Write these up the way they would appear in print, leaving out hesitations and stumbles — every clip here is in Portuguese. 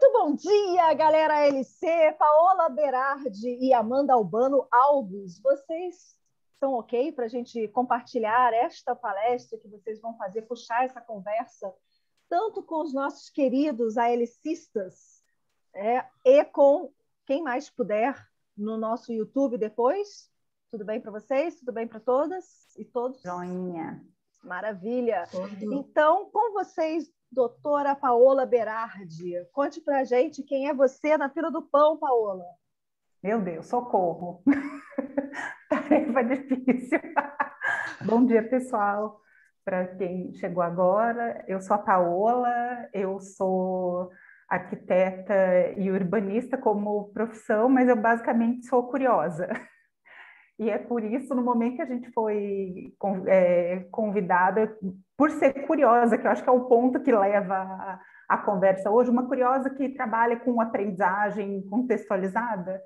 Muito bom dia, galera LC, Paola Berardi e Amanda Albano Alves. Vocês estão ok para a gente compartilhar esta palestra que vocês vão fazer, puxar essa conversa, tanto com os nossos queridos ALCistas, e com quem mais puder no nosso YouTube depois? Tudo bem para vocês? Tudo bem para todas e todos? Joinha. Maravilha. Tudo. Então, com vocês, doutora Paola Berardi, conte para a gente quem é você na fila do pão, Paola. Meu Deus, socorro. Tarefa difícil. Bom dia, pessoal. Para quem chegou agora, eu sou a Paola, eu sou arquiteta e urbanista como profissão, mas eu basicamente sou curiosa. E é por isso, no momento que a gente foi convidada, por ser curiosa, que eu acho que é o ponto que leva a conversa hoje, uma curiosa que trabalha com aprendizagem contextualizada,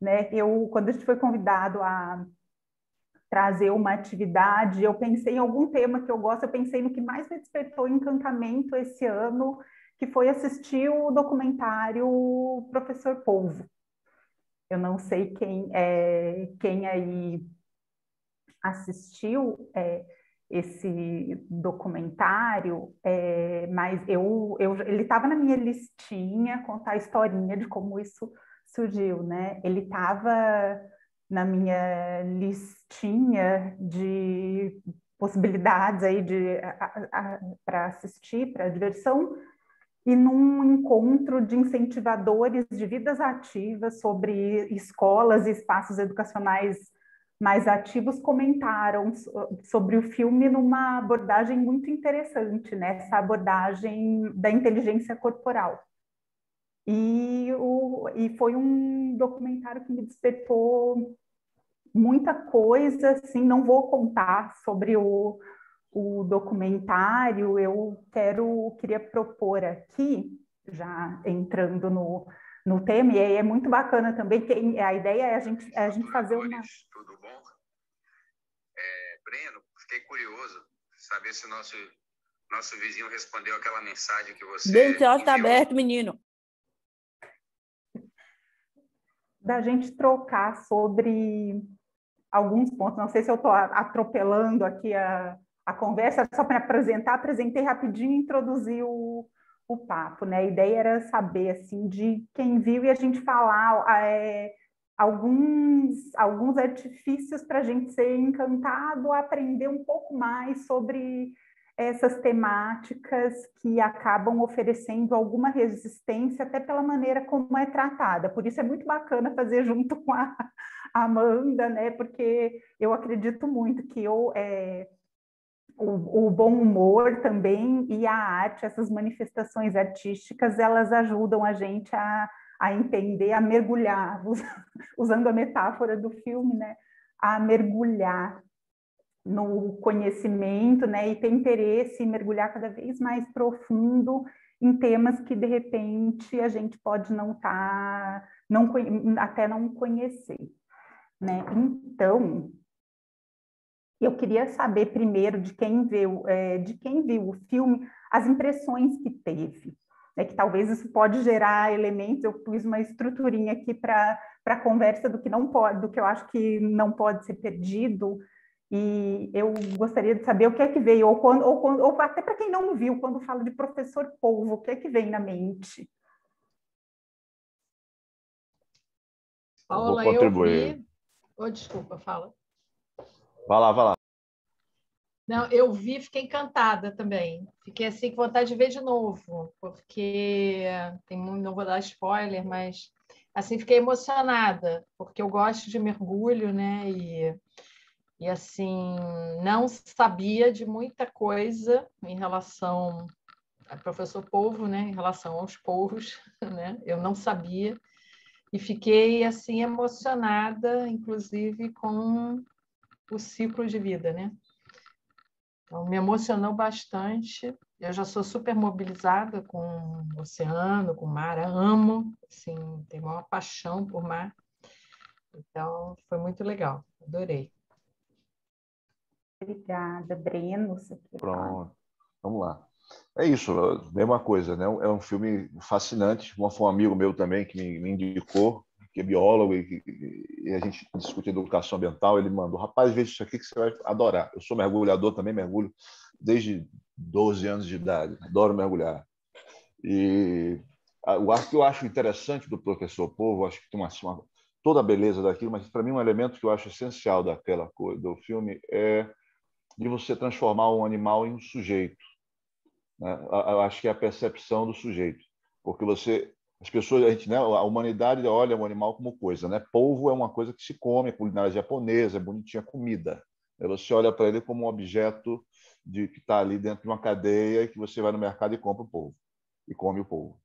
né? Quando a gente foi convidado a trazer uma atividade, eu pensei em algum tema que eu gosto, eu pensei no que mais me despertou encantamento esse ano, que foi assistir o documentário Professor Polvo. Eu não sei quem aí assistiu esse documentário, mas ele estava na minha listinha, contar a historinha de como isso surgiu, né? Ele estava na minha listinha de possibilidades aí para assistir, para diversão, e num encontro de incentivadores de vidas ativas sobre escolas e espaços educacionais mais ativos comentaram sobre o filme numa abordagem muito interessante, né? Essa abordagem da inteligência corporal. E foi um documentário que me despertou muita coisa, assim, não vou contar sobre o documentário, queria propor aqui, já entrando no tema, e aí é muito bacana também, que a ideia é a gente fazer uma... Tudo bom? Breno, fiquei curioso saber se o nosso vizinho respondeu aquela mensagem que você... Bem, ó, está aberto, menino. Da gente trocar sobre alguns pontos, não sei se eu estou atropelando aqui a conversa, só para apresentei rapidinho e introduzi o papo, né? A ideia era saber, assim, de quem viu e a gente falar alguns artifícios para a gente ser encantado, aprender um pouco mais sobre essas temáticas que acabam oferecendo alguma resistência, até pela maneira como é tratada. Por isso é muito bacana fazer junto com a Amanda, né? Porque eu acredito muito que o bom humor também e a arte, essas manifestações artísticas, elas ajudam a gente a entender, a mergulhar, usando a metáfora do filme, né? A mergulhar no conhecimento, né? E ter interesse em mergulhar cada vez mais profundo em temas que, de repente, a gente pode até não conhecer, né? Então, eu queria saber primeiro de quem viu o filme, as impressões que teve, né? Que talvez isso pode gerar elementos. Eu pus uma estruturinha aqui para a conversa do que não pode, do que eu acho que não pode ser perdido. E eu gostaria de saber o que é que veio, ou até para quem não viu, quando fala de Professor Polvo, o que é que vem na mente? Paola, eu vi... Oh, desculpa, fala. Vai lá. Não, eu vi, fiquei encantada também. Fiquei assim com vontade de ver de novo, porque não vou dar spoiler, mas assim fiquei emocionada, porque eu gosto de mergulho, né? E assim, não sabia de muita coisa em relação ao professor Polvo, né? Em relação aos polvos, né? Eu não sabia. E fiquei assim emocionada, inclusive com o ciclo de vida, né? Então, me emocionou bastante. Eu já sou super mobilizada com o oceano, com o mar, amo, assim, tenho uma paixão por mar. Então, foi muito legal, adorei. Obrigada, Breno. Pronto, vamos lá. É isso, mesma coisa, né? É um filme fascinante. Foi um amigo meu também que me indicou, que é biólogo e a gente discute educação ambiental. Ele mandou: rapaz, veja isso aqui que você vai adorar. Eu sou mergulhador também, mergulho desde 12 anos de idade, adoro mergulhar. E o que eu acho interessante do Professor Polvo, acho que tem toda a beleza daquilo, mas para mim um elemento que eu acho essencial daquela coisa do filme é de você transformar um animal em um sujeito, né? Eu acho que é a percepção do sujeito, porque as pessoas, a gente, né, a humanidade olha o animal como coisa, né? Polvo é uma coisa que se come, é culinária japonesa, é bonitinha comida. Você olha para ele como um objeto que está ali dentro de uma cadeia e que você vai no mercado e compra o polvo e come o polvo.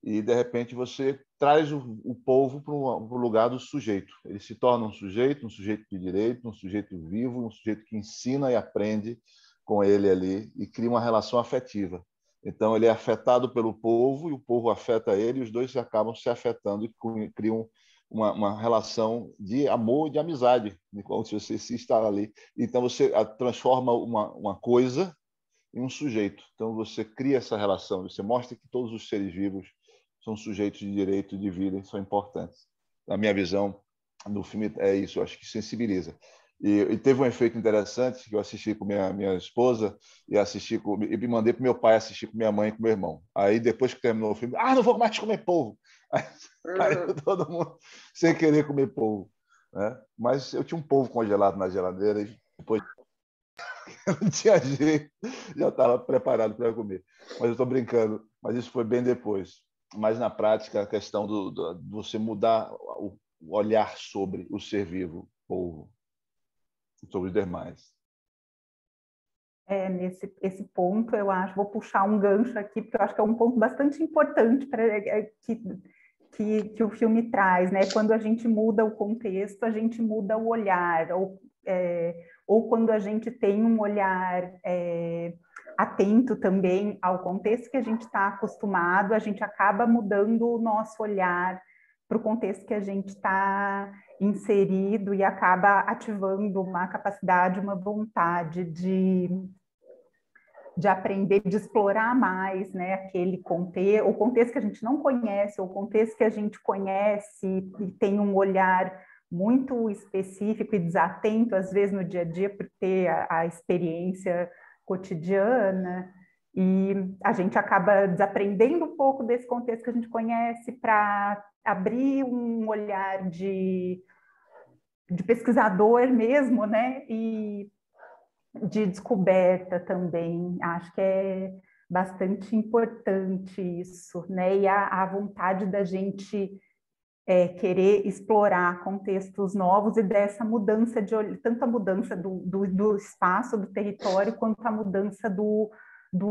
E de repente você traz o polvo para o lugar do sujeito. Ele se torna um sujeito de direito, um sujeito vivo, um sujeito que ensina e aprende com ele ali e cria uma relação afetiva. Então ele é afetado pelo povo e o povo afeta ele, e os dois acabam se afetando e criam uma relação de amor e de amizade, como se você se está ali. Então você transforma uma coisa em um sujeito. Então você cria essa relação, você mostra que todos os seres vivos são sujeitos de direito de vida e são importantes. Na minha visão, no filme é isso, eu acho que sensibiliza. E teve um efeito interessante que eu assisti com minha esposa e me mandei para meu pai assistir com minha mãe e com meu irmão. Aí depois que terminou o filme, não vou mais comer polvo. Aí todo mundo sem querer comer polvo, né? Mas eu tinha um polvo congelado na geladeira e depois não tinha jeito, já estava preparado para comer. Mas eu estou brincando, mas isso foi bem depois. Mas na prática, a questão de você mudar o olhar sobre o ser vivo, polvo, sobre os demais. Nesse esse ponto, eu acho, vou puxar um gancho aqui, porque eu acho que é um ponto bastante importante que o filme traz, né? Quando a gente muda o contexto, a gente muda o olhar, ou quando a gente tem um olhar atento também ao contexto que a gente está acostumado, a gente acaba mudando o nosso olhar para o contexto que a gente está inserido e acaba ativando uma capacidade, uma vontade de aprender, de explorar mais, né, aquele contexto, o contexto que a gente não conhece, o contexto que a gente conhece e tem um olhar muito específico e desatento, às vezes, no dia a dia, por ter a experiência cotidiana, e a gente acaba desaprendendo um pouco desse contexto que a gente conhece para abrir um olhar de pesquisador mesmo, né? E de descoberta também. Acho que é bastante importante isso, né? E a vontade da gente querer explorar contextos novos e dessa mudança tanto a mudança do espaço, do território, quanto a mudança do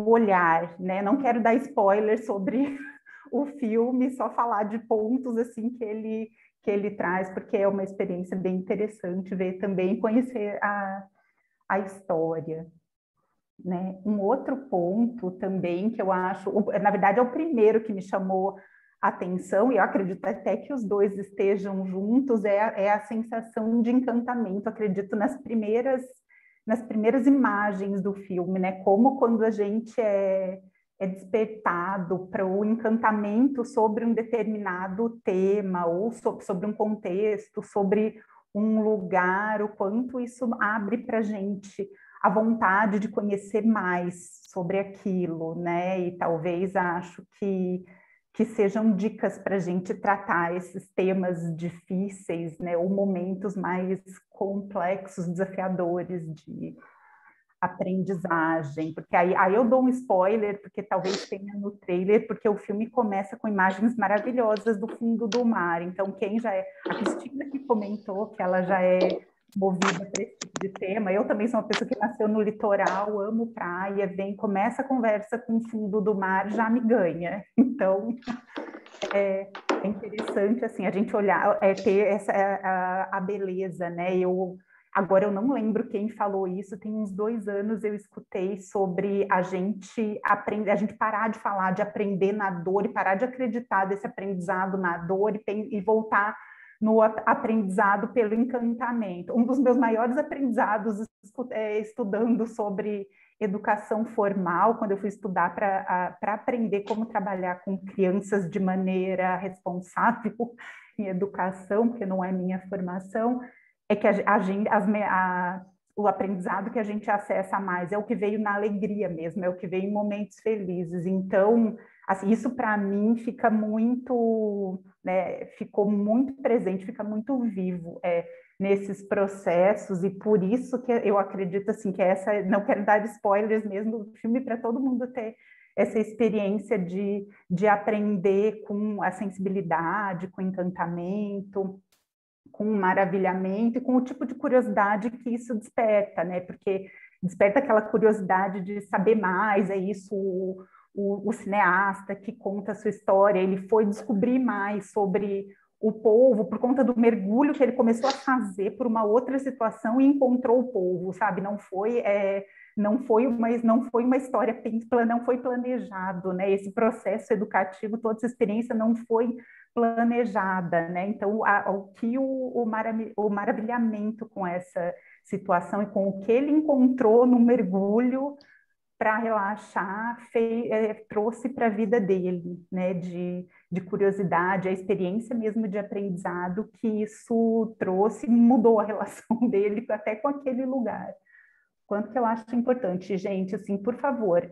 olhar, né? Não quero dar spoiler sobre o filme, só falar de pontos assim que ele traz, porque é uma experiência bem interessante ver também, conhecer a história, né? Um outro ponto também que eu acho, na verdade é o primeiro que me chamou a atenção, e eu acredito até que os dois estejam juntos, é a sensação de encantamento, acredito nas primeiras imagens do filme, né? Como quando a gente é despertado para o encantamento sobre um determinado tema, ou sobre um contexto, sobre um lugar, o quanto isso abre para a gente a vontade de conhecer mais sobre aquilo, né? E talvez acho que sejam dicas para a gente tratar esses temas difíceis, né? Ou momentos mais complexos, desafiadores de aprendizagem, porque aí eu dou um spoiler, porque talvez tenha no trailer, porque o filme começa com imagens maravilhosas do fundo do mar, então quem já é, a Cristina que comentou que ela já é movida para esse tipo de tema, eu também sou uma pessoa que nasceu no litoral, amo praia, começa a conversa com o fundo do mar, já me ganha, então é interessante assim, a gente olhar, ter essa a beleza, né, Agora, eu não lembro quem falou isso, tem uns 2 anos eu escutei sobre a gente parar de falar de aprender na dor e parar de acreditar desse aprendizado na dor e voltar no aprendizado pelo encantamento. Um dos meus maiores aprendizados estudando sobre educação formal, quando eu fui estudar para aprender como trabalhar com crianças de maneira responsável em educação, porque não é minha formação, é que o aprendizado que a gente acessa mais é o que veio na alegria mesmo, é o que veio em momentos felizes. Então, assim, isso para mim fica muito, né, ficou muito presente, fica muito vivo nesses processos, e por isso que eu acredito assim, que não quero dar spoilers mesmo do filme, para todo mundo ter essa experiência de aprender com a sensibilidade, com encantamento, com maravilhamento e com o tipo de curiosidade que isso desperta, né? Porque desperta aquela curiosidade de saber mais, é isso, o cineasta que conta a sua história, ele foi descobrir mais sobre o povo por conta do mergulho que ele começou a fazer por uma outra situação e encontrou o povo, sabe? Não foi uma história, não foi planejado, né? Esse processo educativo, toda essa experiência não foi planejada, né? Então, o maravilhamento com essa situação e com o que ele encontrou no mergulho para relaxar, trouxe para a vida dele, né? De curiosidade, a experiência mesmo de aprendizado que isso trouxe, mudou a relação dele até com aquele lugar. Quanto que eu acho importante, gente, assim, por favor,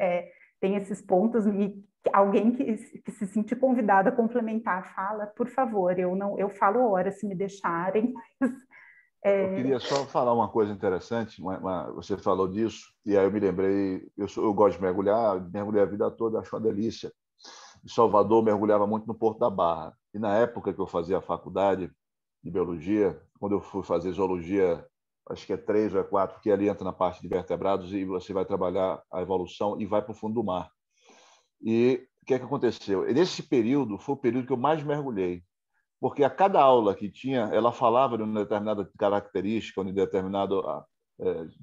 tem esses pontos, e alguém que se sentir convidado a complementar, fala, por favor, eu falo horas se me deixarem. Eu queria só falar uma coisa interessante, você falou disso, e aí eu me lembrei, eu gosto de mergulhar, mergulhei a vida toda, acho uma delícia. Em Salvador, eu mergulhava muito no Porto da Barra, e na época que eu fazia a faculdade de biologia, quando eu fui fazer zoologia, acho que é 3 ou 4, porque ali entra na parte de vertebrados e você vai trabalhar a evolução e vai para o fundo do mar. E o que é que aconteceu? Nesse período, foi o período que eu mais mergulhei, porque a cada aula que tinha, ela falava de uma determinada característica, de determinado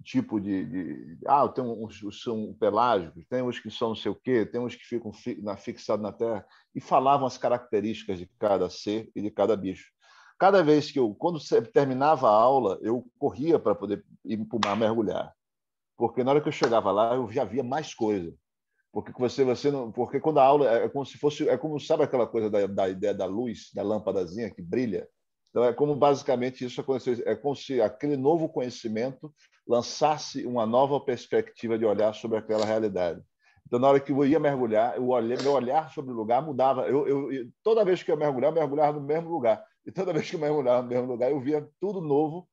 tipo tem uns que são pelágicos, tem uns que são não sei o quê, tem uns que ficam fixados na terra, e falavam as características de cada ser e de cada bicho. Cada vez quando terminava a aula, eu corria para poder ir para o mar mergulhar, porque na hora que eu chegava lá, eu já via mais coisa. Porque porque quando a aula é como se fosse, sabe aquela coisa da ideia da luz, da lâmpadazinha que brilha. Então é como basicamente isso aconteceu, é como se aquele novo conhecimento lançasse uma nova perspectiva de olhar sobre aquela realidade. Então na hora que eu ia mergulhar, meu olhar sobre o lugar mudava. Toda vez que eu mergulhava no mesmo lugar. E toda vez que eu mergulhava no mesmo lugar, eu via tudo novo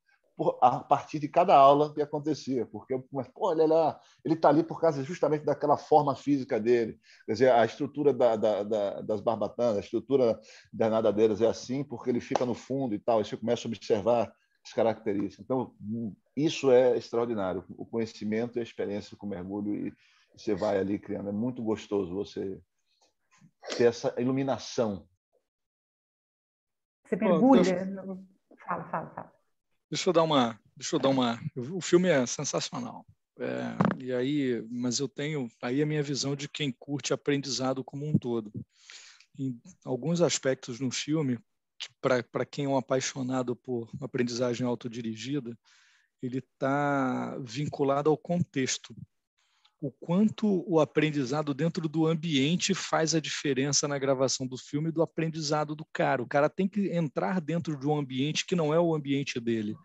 a partir de cada aula que acontecia, porque olha lá, ele está ali por causa justamente daquela forma física dele, quer dizer, a estrutura das barbatanas, a estrutura das nadadeiras é assim porque ele fica no fundo e tal, e você começa a observar as características. Então, isso é extraordinário, o conhecimento e a experiência com o mergulho, e você vai ali criando, é muito gostoso você ter essa iluminação. Você mergulha? Fala. Deixa eu dar uma. O filme é sensacional. Mas eu tenho aí a minha visão de quem curte aprendizado como um todo. Em alguns aspectos no filme, para quem é um apaixonado por aprendizagem autodirigida, ele está vinculado ao contexto. O quanto o aprendizado dentro do ambiente faz a diferença na gravação do filme, do aprendizado do cara. O cara tem que entrar dentro de um ambiente que não é o ambiente dele.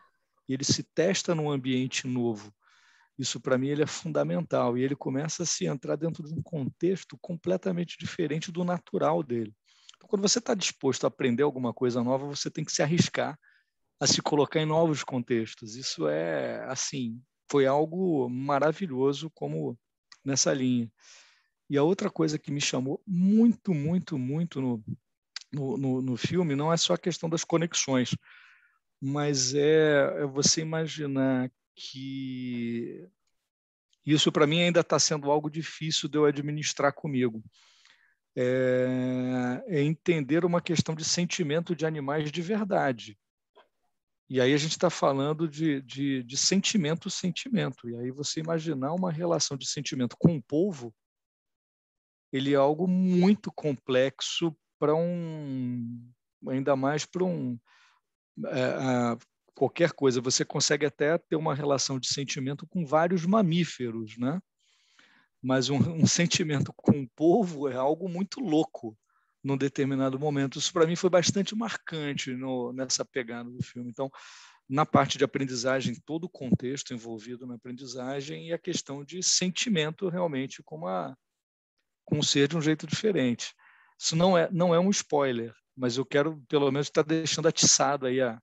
E ele se testa num ambiente novo. Isso, para mim, ele é fundamental. E ele começa a se entrar dentro de um contexto completamente diferente do natural dele. Então, quando você está disposto a aprender alguma coisa nova, você tem que se arriscar a se colocar em novos contextos. Isso foi algo maravilhoso como nessa linha. E a outra coisa que me chamou muito, muito, muito no filme não é só a questão das conexões, mas é você imaginar que isso, para mim, ainda está sendo algo difícil de eu administrar comigo. É entender uma questão de sentimento de animais de verdade. E aí a gente está falando de sentimento. E aí você imaginar uma relação de sentimento com o polvo, ele é algo muito complexo ainda mais para qualquer coisa. Você consegue até ter uma relação de sentimento com vários mamíferos, né? mas um sentimento com o povo é algo muito louco num determinado momento. Isso, para mim, foi bastante marcante nessa pegada do filme. Então, na parte de aprendizagem, todo o contexto envolvido na aprendizagem e a questão de sentimento realmente com o ser de um jeito diferente. Isso não é um spoiler, mas eu quero, pelo menos, estar deixando atiçado aí a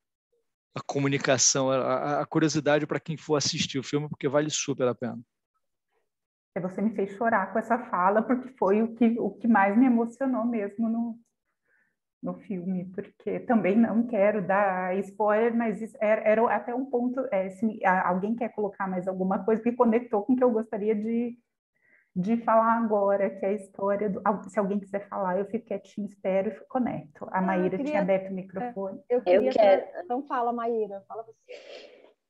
comunicação, a curiosidade para quem for assistir o filme, porque vale super a pena. Você me fez chorar com essa fala, porque foi o que mais me emocionou mesmo no filme, porque também não quero dar spoiler, mas era até um ponto, se alguém quer colocar mais alguma coisa que conectou com o que eu gostaria de falar agora, que é a história se alguém quiser falar, eu fico quietinho, espero e conecto. A Maíra tinha aberto o microfone. Eu quero. Então fala, Maíra, fala você.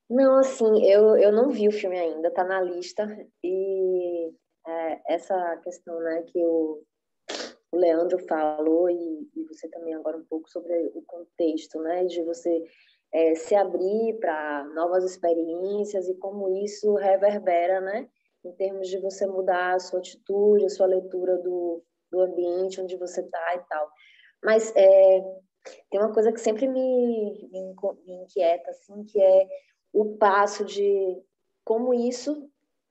Não, assim, eu não vi o filme ainda, tá na lista, e essa questão, né, que o Leandro falou, e você também agora um pouco sobre o contexto, né, de você se abrir para novas experiências e como isso reverbera, né, em termos de você mudar a sua atitude, a sua leitura do ambiente onde você está e tal. Mas tem uma coisa que sempre me inquieta, assim, que é o passo de como isso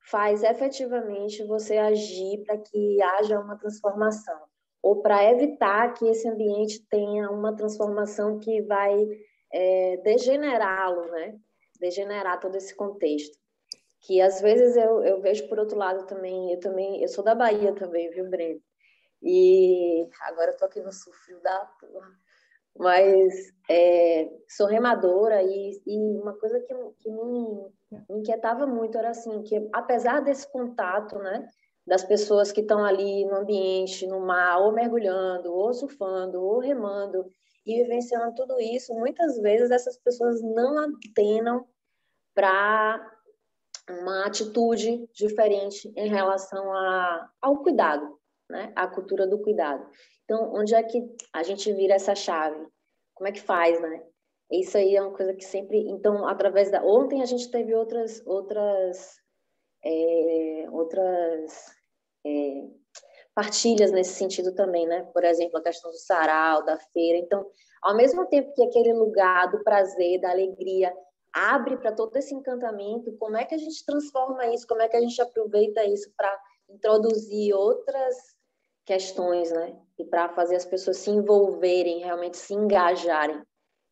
faz efetivamente você agir para que haja uma transformação, ou para evitar que esse ambiente tenha uma transformação que vai degenerá-lo, né? Degenerar todo esse contexto. Que às vezes eu vejo por outro lado também, eu sou da Bahia também, viu, Breno? E agora eu tô aqui no sul, frio da porra. Mas sou remadora e uma coisa que me inquietava muito era assim, que apesar desse contato, né, das pessoas que estão ali no ambiente, no mar, ou mergulhando, ou surfando, ou remando, e vivenciando tudo isso, muitas vezes essas pessoas não atenam para uma atitude diferente em relação ao cuidado, né? A cultura do cuidado. Então, onde é que a gente vira essa chave? Como é que faz, né? Isso aí é uma coisa que sempre... Então, através da... Ontem a gente teve outras partilhas nesse sentido também, né? Por exemplo, a questão do sarau, da feira. Então, ao mesmo tempo que aquele lugar do prazer, da alegria, abre para todo esse encantamento, como é que a gente transforma isso? Como é que a gente aproveita isso para introduzir outras questões, né? E para fazer as pessoas se envolverem, realmente se engajarem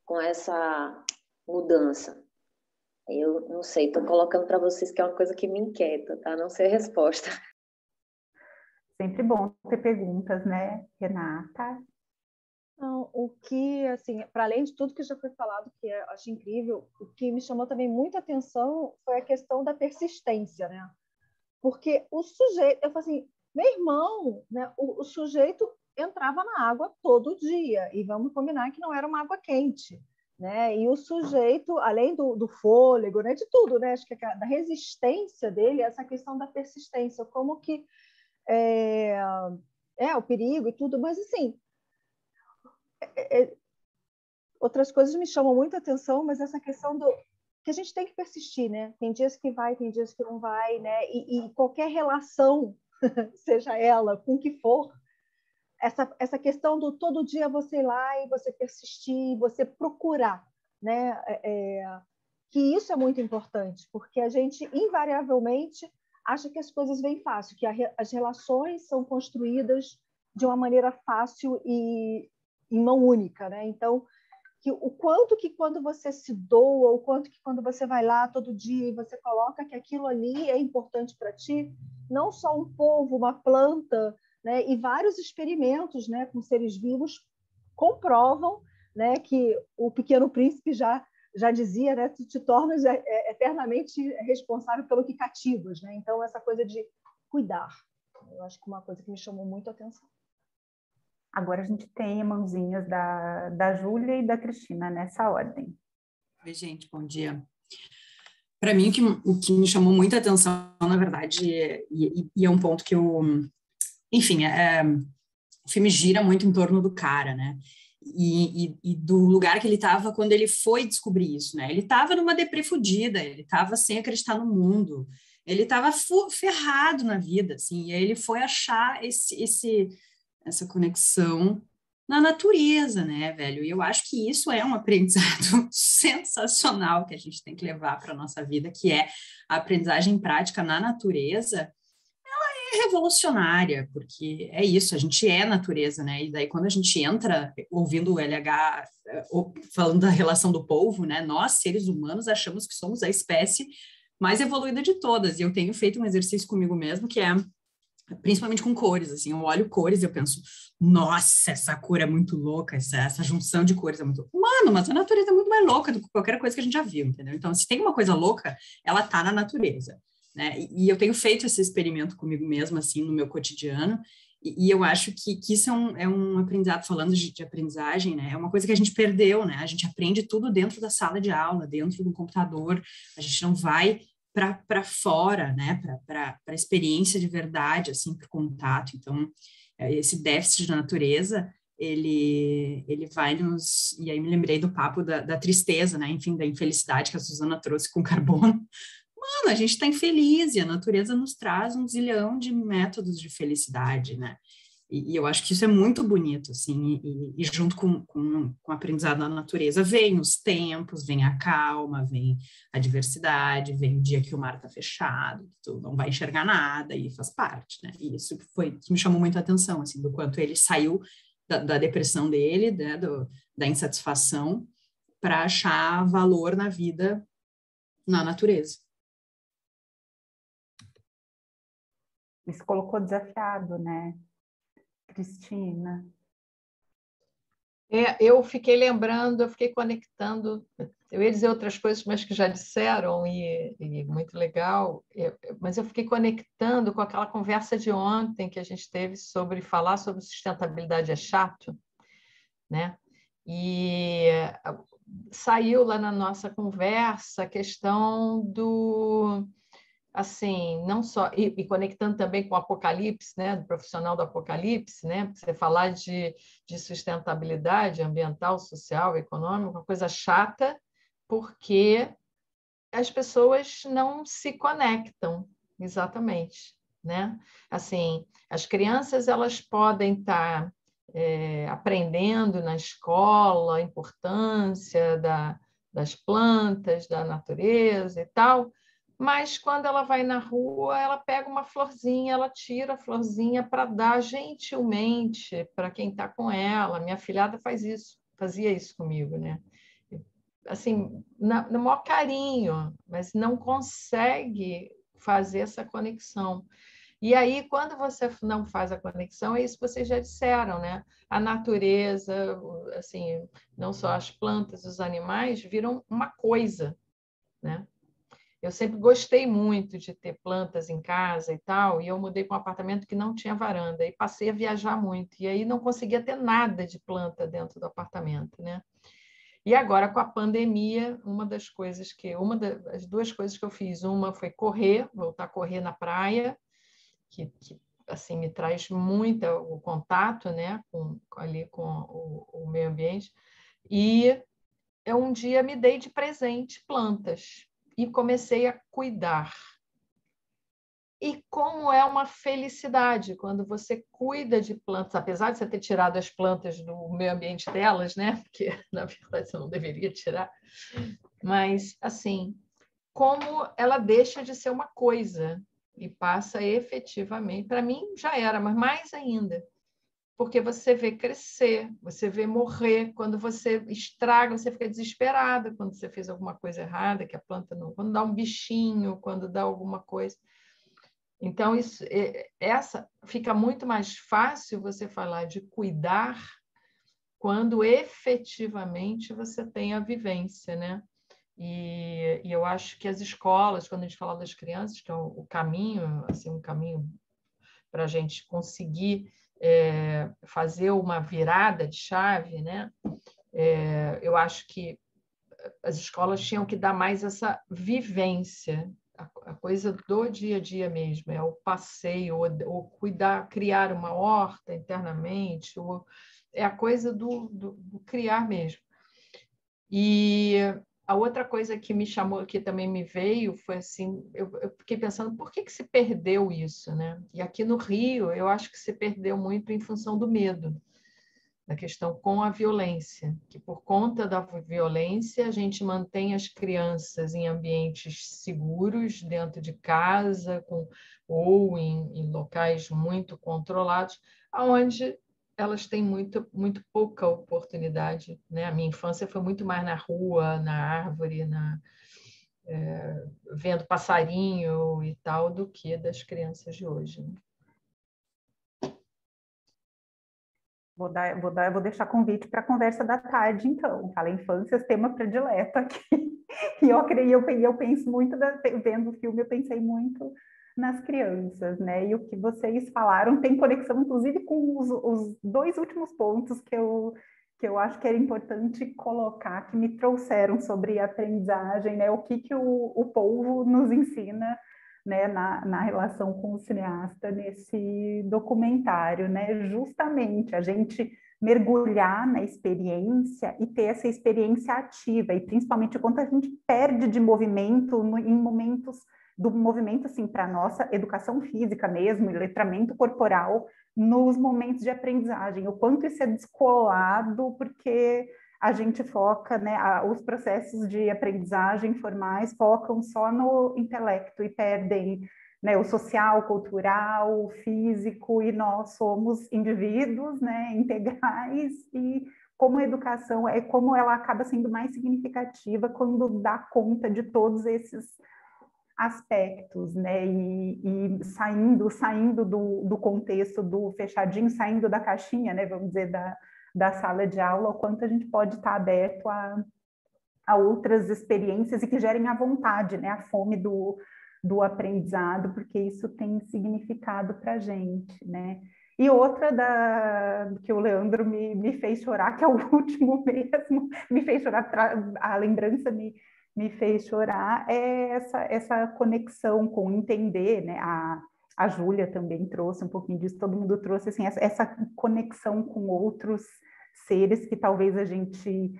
com essa mudança. Eu não sei, estou colocando para vocês que é uma coisa que me inquieta, tá? Não sei a resposta. Sempre bom ter perguntas, né, Renata? Não, o que, assim, para além de tudo que já foi falado, que eu acho incrível, o que me chamou também muita atenção foi a questão da persistência, né? Porque o sujeito, eu falei assim, meu irmão, né, o sujeito entrava na água todo dia, e vamos combinar que não era uma água quente, né? E o sujeito, além do fôlego, né, de tudo, né? Acho que da resistência dele, essa questão da persistência, como que o perigo e tudo, mas assim, outras coisas me chamam muita atenção, mas essa questão que a gente tem que persistir, né? Tem dias que vai, tem dias que não vai, né? E qualquer relação, seja ela com o que for, essa questão do todo dia você ir lá e você persistir, você procurar, né? Que isso é muito importante, porque a gente invariavelmente acha que as coisas vêm fácil, que as relações são construídas de uma maneira fácil e em mão única, né? Então, o quanto que quando você se doa, o quanto que quando você vai lá todo dia e você coloca que aquilo ali é importante para ti, não só um povo, uma planta, né? E vários experimentos, né, com seres vivos comprovam, né, que o Pequeno Príncipe já dizia, né, tu te tornas eternamente responsável pelo que cativas, né? Então, essa coisa de cuidar, eu acho que é uma coisa que me chamou muito a atenção. Agora a gente tem mãozinhas da Júlia e da Cristina nessa ordem. Oi, gente, bom dia. Para mim, o que me chamou muita atenção, na verdade, e é um ponto que enfim, o filme gira muito em torno do cara, né? E do lugar que ele estava quando ele foi descobrir isso, né? Ele estava numa deprê fudida, ele estava sem acreditar no mundo, ele estava ferrado na vida, assim, e aí ele foi achar essa conexão na natureza, né, velho? E eu acho que isso é um aprendizado sensacional que a gente tem que levar para a nossa vida, que é a aprendizagem prática na natureza. Ela é revolucionária, porque é isso, a gente é natureza, né? E daí quando a gente entra ouvindo o LH falando da relação do polvo, né? Nós, seres humanos, achamos que somos a espécie mais evoluída de todas. E eu tenho feito um exercício comigo mesmo, que é principalmente com cores, assim, eu olho cores e eu penso, nossa, essa cor é muito louca, essa junção de cores é muito... Mano, mas a natureza é muito mais louca do que qualquer coisa que a gente já viu, entendeu? Então, se tem uma coisa louca, ela tá na natureza, né? E eu tenho feito esse experimento comigo mesma, assim, no meu cotidiano, e eu acho que isso é um aprendizado, falando de aprendizagem, né? É uma coisa que a gente perdeu, né? A gente aprende tudo dentro da sala de aula, dentro do computador, a gente não vai para fora, né, para a experiência de verdade, assim, para o contato. Então, esse déficit da natureza, ele vai nos... E aí me lembrei do papo da tristeza, né, enfim, da infelicidade que a Suzana trouxe com carbono. Mano, a gente está infeliz e a natureza nos traz um zilhão de métodos de felicidade, né? E eu acho que isso é muito bonito, assim, e junto com o aprendizado da natureza vem os tempos, vem a calma, vem a diversidade, vem o dia que o mar está fechado, que tu não vai enxergar nada, e faz parte, né? E isso foi que me chamou muito a atenção, assim, do quanto ele saiu da depressão dele, né, da insatisfação, para achar valor na vida, na natureza. Isso colocou desafiado, né? Cristina. Eu fiquei lembrando, eu fiquei conectando, eu ia dizer outras coisas, mas que já disseram, e muito legal, mas eu fiquei conectando com aquela conversa de ontem que a gente teve sobre falar sobre sustentabilidade é chato, né? E saiu lá na nossa conversa a questão do... assim, não só, e conectando também com o Apocalipse, né, do profissional do Apocalipse, né, porque você falar de sustentabilidade ambiental, social, econômica, uma coisa chata, porque as pessoas não se conectam, exatamente, né? Assim, as crianças, elas podem estar aprendendo na escola a importância das plantas, da natureza e tal, mas quando ela vai na rua, ela pega uma florzinha, ela tira a florzinha para dar gentilmente para quem está com ela. Minha filhada fazia isso comigo, né? Assim, no maior carinho, mas não consegue fazer essa conexão. E aí, quando você não faz a conexão, é isso que vocês já disseram, né? A natureza, assim, não só as plantas, os animais, viram uma coisa, né? Eu sempre gostei muito de ter plantas em casa e tal, e eu mudei para um apartamento que não tinha varanda, e passei a viajar muito, e aí não conseguia ter nada de planta dentro do apartamento, né? E agora, com a pandemia, uma das duas coisas que eu fiz, uma foi correr, voltar a correr na praia, que assim, me traz muito o contato, né, ali com o meio ambiente, e eu um dia me dei de presente plantas, e comecei a cuidar. E como é uma felicidade quando você cuida de plantas, apesar de você ter tirado as plantas do meio ambiente delas, né? Porque, na verdade, você não deveria tirar. Mas, assim, como ela deixa de ser uma coisa e passa efetivamente... Para mim, já era, mas mais ainda. Porque você vê crescer, você vê morrer. Quando você estraga, você fica desesperada quando você fez alguma coisa errada, que a planta não... Quando dá um bichinho, quando dá alguma coisa. Então, essa fica muito mais fácil você falar de cuidar quando efetivamente você tem a vivência, né? E eu acho que as escolas, quando a gente fala das crianças, que é o caminho, assim, um caminho para a gente conseguir fazer uma virada de chave, né? Eu acho que as escolas tinham que dar mais essa vivência, a coisa do dia a dia mesmo, é o passeio, ou cuidar, criar uma horta internamente, é a coisa do criar mesmo. E A outra coisa que me chamou, que também me veio, foi assim, eu fiquei pensando, por que se perdeu isso, né? E aqui no Rio, eu acho que se perdeu muito em função do medo, da questão com a violência, que por conta da violência a gente mantém as crianças em ambientes seguros, dentro de casa, ou em locais muito controlados, onde elas têm muito pouca oportunidade, né? A minha infância foi muito mais na rua, na árvore, vendo passarinho e tal, do que das crianças de hoje, né? Vou deixar convite para a conversa da tarde, então. Fala infância, tema predileto aqui. E eu penso muito, vendo o filme, eu pensei muito nas crianças, né? E o que vocês falaram tem conexão, inclusive, com os dois últimos pontos que eu acho que era importante colocar, que me trouxeram sobre a aprendizagem, né? O que o povo nos ensina, né, na relação com o cineasta nesse documentário, né? Justamente a gente mergulhar na experiência e ter essa experiência ativa, e principalmente quando a gente perde de movimento em momentos do movimento, assim, para a nossa educação física mesmo, e letramento corporal, nos momentos de aprendizagem, o quanto isso é descolado, porque a gente foca, né, os processos de aprendizagem formais focam só no intelecto e perdem, né, o social, cultural, o físico, e nós somos indivíduos, né, integrais, e como a educação como ela acaba sendo mais significativa quando dá conta de todos esses aspectos, né, e saindo do contexto do fechadinho, saindo da caixinha, né, vamos dizer, da sala de aula, o quanto a gente pode estar aberto a outras experiências e que gerem a vontade, né, a fome do aprendizado, porque isso tem significado para a gente, né. E outra que o Leandro me fez chorar, que é o último mesmo, me fez chorar, a lembrança me fez chorar, é essa conexão com entender, né, a Júlia também trouxe um pouquinho disso, todo mundo trouxe, assim, essa conexão com outros seres que talvez a gente,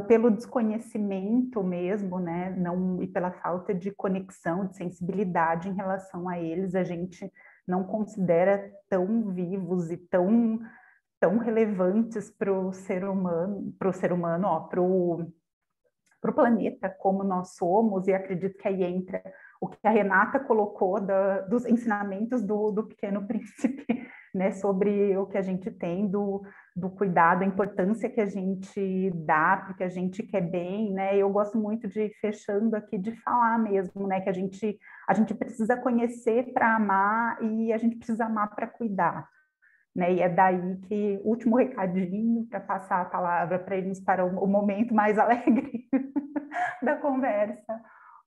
pelo desconhecimento mesmo, né, e pela falta de conexão, de sensibilidade em relação a eles, a gente não considera tão vivos e tão relevantes para o ser humano, para o planeta como nós somos, e acredito que aí entra o que a Renata colocou dos ensinamentos do Pequeno Príncipe, né, sobre o que a gente tem do cuidado, a importância que a gente dá, porque a gente quer bem, né, eu gosto muito de, fechando aqui, de falar mesmo, né, que a gente precisa conhecer para amar, e a gente precisa amar para cuidar. Né? E é daí que, último recadinho, para passar a palavra para eles para o momento mais alegre da conversa,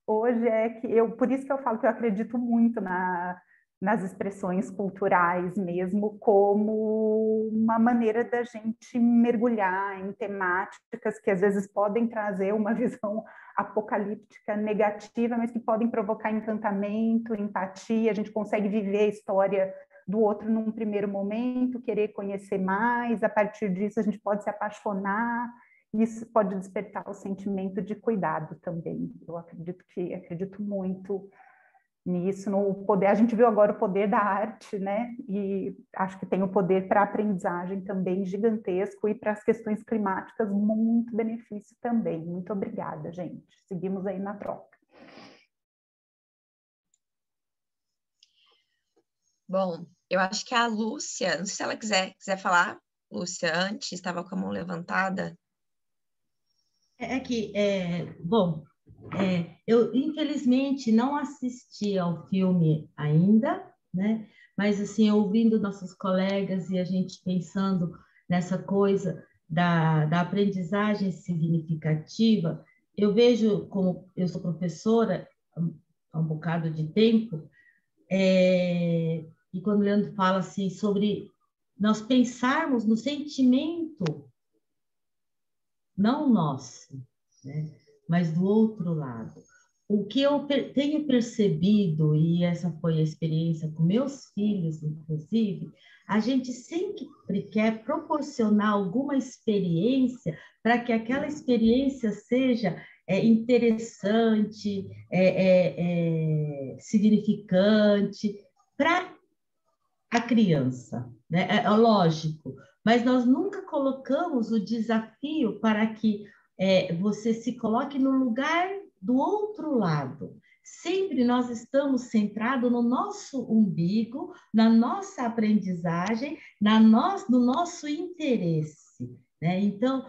hoje é que por isso que eu falo que eu acredito muito nas expressões culturais mesmo, como uma maneira da gente mergulhar em temáticas que às vezes podem trazer uma visão apocalíptica negativa, mas que podem provocar encantamento, empatia, a gente consegue viver a história do outro num primeiro momento, querer conhecer mais, a partir disso a gente pode se apaixonar, e isso pode despertar o sentimento de cuidado também. Eu acredito muito nisso, no poder. A gente viu agora o poder da arte, né? E acho que tem o poder para a aprendizagem também gigantesco, e para as questões climáticas muito benefício também. Muito obrigada, gente. Seguimos aí na troca. Bom, eu acho que a Lúcia, não sei se ela quiser falar, Lúcia, antes, estava com a mão levantada. Eu infelizmente não assisti ao filme ainda, né? Mas assim, ouvindo nossos colegas e a gente pensando nessa coisa da aprendizagem significativa, eu vejo, como eu sou professora há um bocado de tempo, e quando o Leandro fala assim sobre nós pensarmos no sentimento, não nosso, né, mas do outro lado. O que eu tenho percebido, e essa foi a experiência com meus filhos, inclusive, a gente sempre quer proporcionar alguma experiência para que aquela experiência seja interessante, significante para a criança, né? É lógico, mas nós nunca colocamos o desafio para que você se coloque no lugar do outro lado. Sempre nós estamos centrados no nosso umbigo, na nossa aprendizagem, no nosso interesse, né? Então,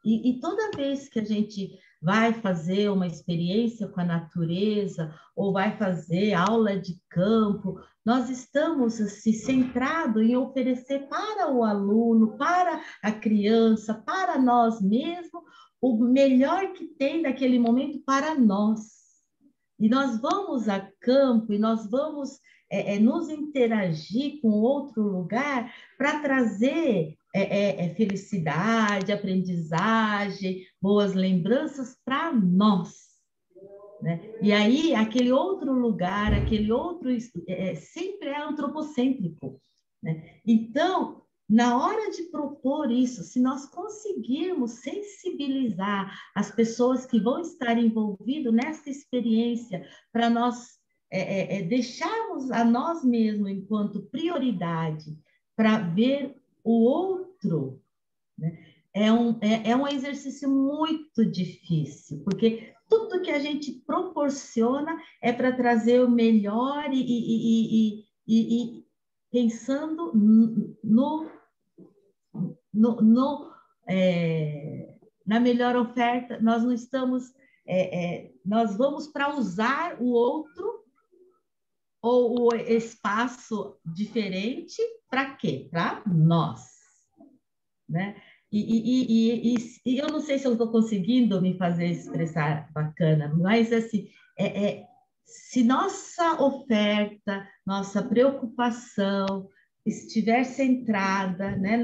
e toda vez que a gente vai fazer uma experiência com a natureza ou vai fazer aula de campo, nós estamos assim, centrados em oferecer para o aluno, para a criança, para nós mesmos, o melhor que tem naquele momento para nós. E nós vamos a campo e nós vamos nos interagir com outro lugar para trazer felicidade, aprendizagem, boas lembranças para nós, né? E aí, aquele outro lugar, aquele outro, sempre é antropocêntrico, né? Então, na hora de propor isso, se nós conseguirmos sensibilizar as pessoas que vão estar envolvidas nessa experiência, para nós deixarmos a nós mesmos enquanto prioridade, para ver o outro, né? É um exercício muito difícil, porque tudo que a gente proporciona é para trazer o melhor e pensando na melhor oferta, nós não estamos... nós vamos para usar o outro ou o espaço diferente para quê? Para nós, né? E eu não sei se eu estou conseguindo me fazer expressar bacana, mas assim, se nossa oferta, nossa preocupação estiver centrada, né,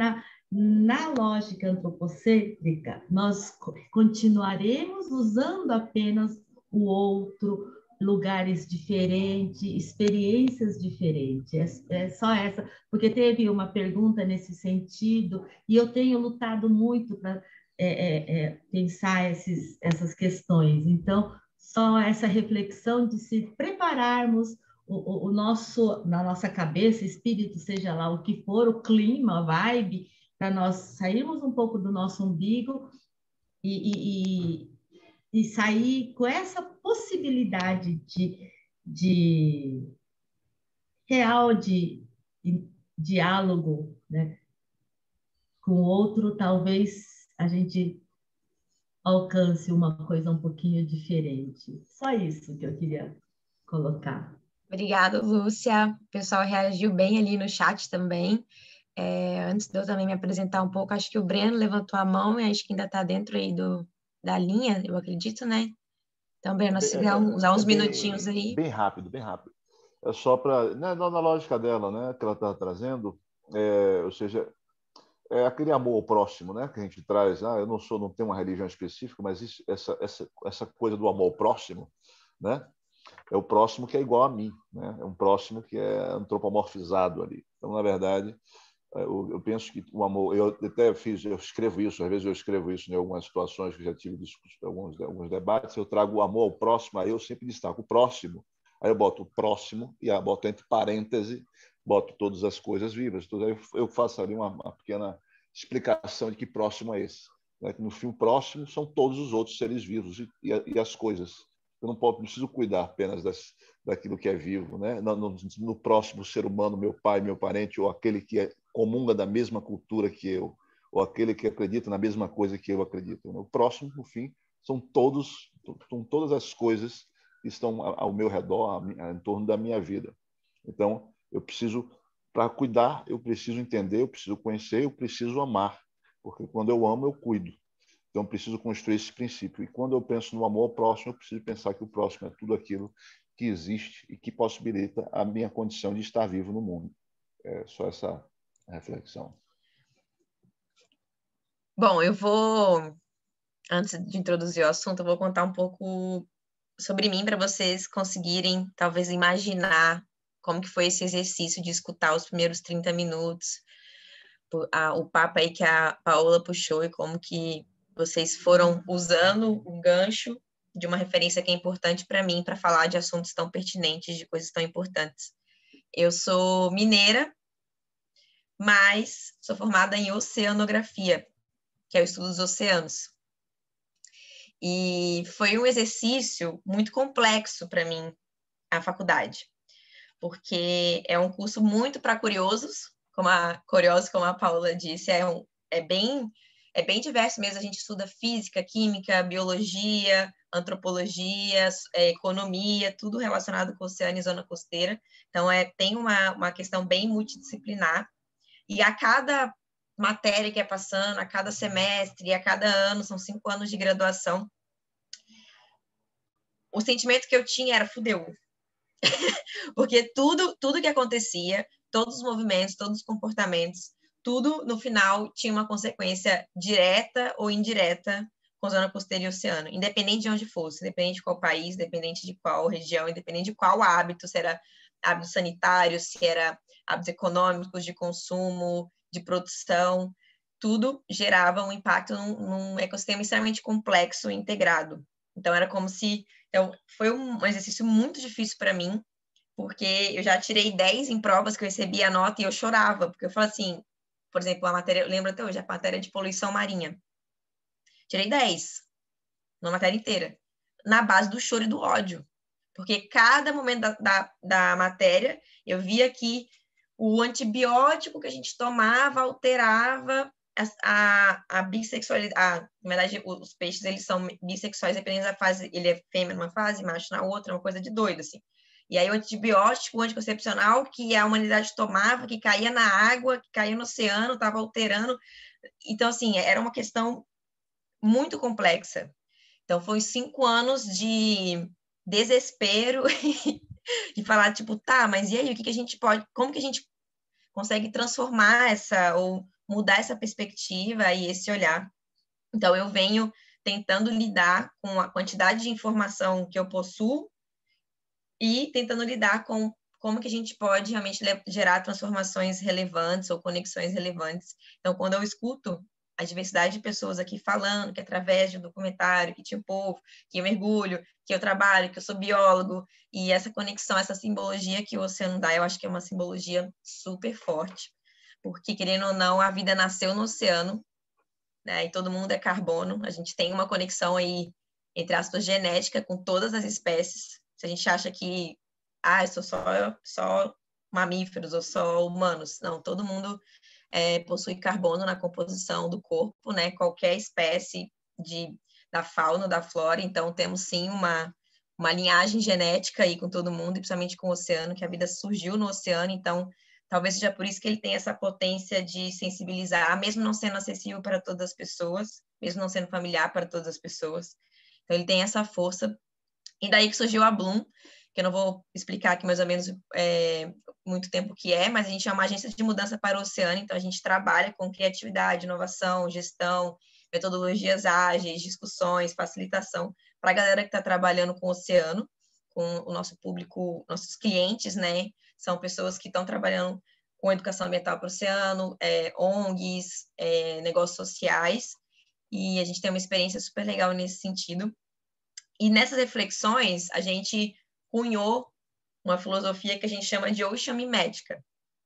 na lógica antropocêntrica, nós continuaremos usando apenas o outro, lugares diferentes, experiências diferentes. É só essa, porque teve uma pergunta nesse sentido, e eu tenho lutado muito para pensar essas questões. Então, só essa reflexão de se prepararmos o nosso, na nossa cabeça, espírito, seja lá o que for, o clima, a vibe, para nós sairmos um pouco do nosso umbigo e sair com essa possibilidade de real de diálogo, né, com o outro, talvez a gente alcance uma coisa um pouquinho diferente. Só isso que eu queria colocar. Obrigada, Lúcia. O pessoal reagiu bem ali no chat também. Antes de eu também me apresentar um pouco, acho que o Breno levantou a mão e acho que ainda está dentro aí da linha, eu acredito, né? Então, Breno, se usar uns minutinhos aí. Bem rápido, bem rápido. É só para... na lógica dela, né, que ela está trazendo, ou seja, aquele amor ao próximo, né, que a gente traz. Eu não tenho uma religião específica, mas essa coisa do amor ao próximo, né, é o próximo que é igual a mim, né, é um próximo que é antropomorfizado ali. Então, na verdade, eu penso que o amor... eu escrevo isso, às vezes eu escrevo isso em algumas situações que já tive alguns debates, eu trago o amor ao próximo, aí eu sempre destaco o próximo, aí eu boto o próximo e boto entre parênteses, boto todas as coisas vivas. Então, aí eu faço ali uma pequena explicação de que próximo é esse. Né? Que no fim, o próximo são todos os outros seres vivos e as coisas. Eu não preciso cuidar apenas daquilo que é vivo, né? No próximo ser humano, meu pai, meu parente, ou aquele que comunga da mesma cultura que eu, ou aquele que acredita na mesma coisa que eu acredito. O próximo, no fim, são todas as coisas que estão ao meu redor, em torno da minha vida. Então, eu preciso, para cuidar, eu preciso entender, eu preciso conhecer, eu preciso amar, porque quando eu amo, eu cuido. Então, eu preciso construir esse princípio. E quando eu penso no amor ao próximo, eu preciso pensar que o próximo é tudo aquilo que existe e que possibilita a minha condição de estar vivo no mundo. É só essa reflexão. Bom, antes de introduzir o assunto, eu vou contar um pouco sobre mim para vocês conseguirem, talvez, imaginar como que foi esse exercício de escutar os primeiros 30 minutos, o papo aí que a Paola puxou e como que Vocês foram usando o gancho de uma referência que é importante para mim, para falar de assuntos tão pertinentes, de coisas tão importantes. Eu sou mineira, mas sou formada em oceanografia, que é o estudo dos oceanos. E foi um exercício muito complexo para mim, a faculdade, porque é um curso muito para curiosos, como a Paula disse, é bem diverso mesmo. A gente estuda física, química, biologia, antropologia, economia, tudo relacionado com o oceano e zona costeira. Então, tem uma questão bem multidisciplinar. E a cada matéria que é passando, a cada semestre, a cada ano, são 5 anos de graduação, o sentimento que eu tinha era fudeu. Porque tudo que acontecia, todos os movimentos, todos os comportamentos, tudo, no final, tinha uma consequência direta ou indireta com zona costeira e oceano, independente de onde fosse, independente de qual país, independente de qual região, independente de qual hábito, se era hábito sanitário, se era hábitos econômicos, de consumo, de produção, tudo gerava um impacto num ecossistema extremamente complexo e integrado. Então, era como se... Então, foi um exercício muito difícil para mim, porque eu já tirei 10 em provas que eu recebi a nota e eu chorava, porque eu falo assim, por exemplo, a matéria, eu lembro até hoje, a matéria de poluição marinha. Tirei 10, na matéria inteira, na base do choro e do ódio. Porque cada momento da matéria, eu via que o antibiótico que a gente tomava alterava a bissexualidade. Na verdade, os peixes, eles são bissexuais, dependendo da fase. Ele é fêmea numa fase, macho na outra, uma coisa de doido, assim. E aí o antibiótico, o anticoncepcional que a humanidade tomava, que caía na água, que caía no oceano, estava alterando. Então, assim, era uma questão muito complexa. Então, foi 5 anos de desespero de falar, tipo, tá, mas e aí, o que a gente pode, como que a gente consegue transformar ou mudar essa perspectiva e esse olhar? Então, eu venho tentando lidar com a quantidade de informação que eu possuo e tentando lidar com como que a gente pode realmente gerar transformações relevantes ou conexões relevantes. Então, quando eu escuto a diversidade de pessoas aqui falando que através de um documentário, que tinha um povo, que eu mergulho, que eu trabalho, que eu sou biólogo, e essa conexão, essa simbologia que o oceano dá, eu acho que é uma simbologia super forte, porque, querendo ou não, a vida nasceu no oceano, né, e todo mundo é carbono, a gente tem uma conexão aí, entre aspas, genética com todas as espécies. Se a gente acha que, eu sou só mamíferos ou só humanos, não, todo mundo possui carbono na composição do corpo, né? Qualquer espécie da fauna, da flora. Então, temos sim uma linhagem genética aí com todo mundo, e principalmente com o oceano, que a vida surgiu no oceano. Então, talvez seja por isso que ele tem essa potência de sensibilizar, mesmo não sendo acessível para todas as pessoas, mesmo não sendo familiar para todas as pessoas. Então, ele tem essa força. E daí que surgiu a Bloom, que eu não vou explicar aqui mais ou menos muito tempo que é, mas a gente é uma agência de mudança para o oceano, então a gente trabalha com criatividade, inovação, gestão, metodologias ágeis, discussões, facilitação para a galera que está trabalhando com o oceano, com o nosso público, nossos clientes, né? São pessoas que estão trabalhando com educação ambiental para o oceano, ONGs, negócios sociais, e a gente tem uma experiência super legal nesse sentido. E nessas reflexões, a gente cunhou uma filosofia que a gente chama de oceamimética,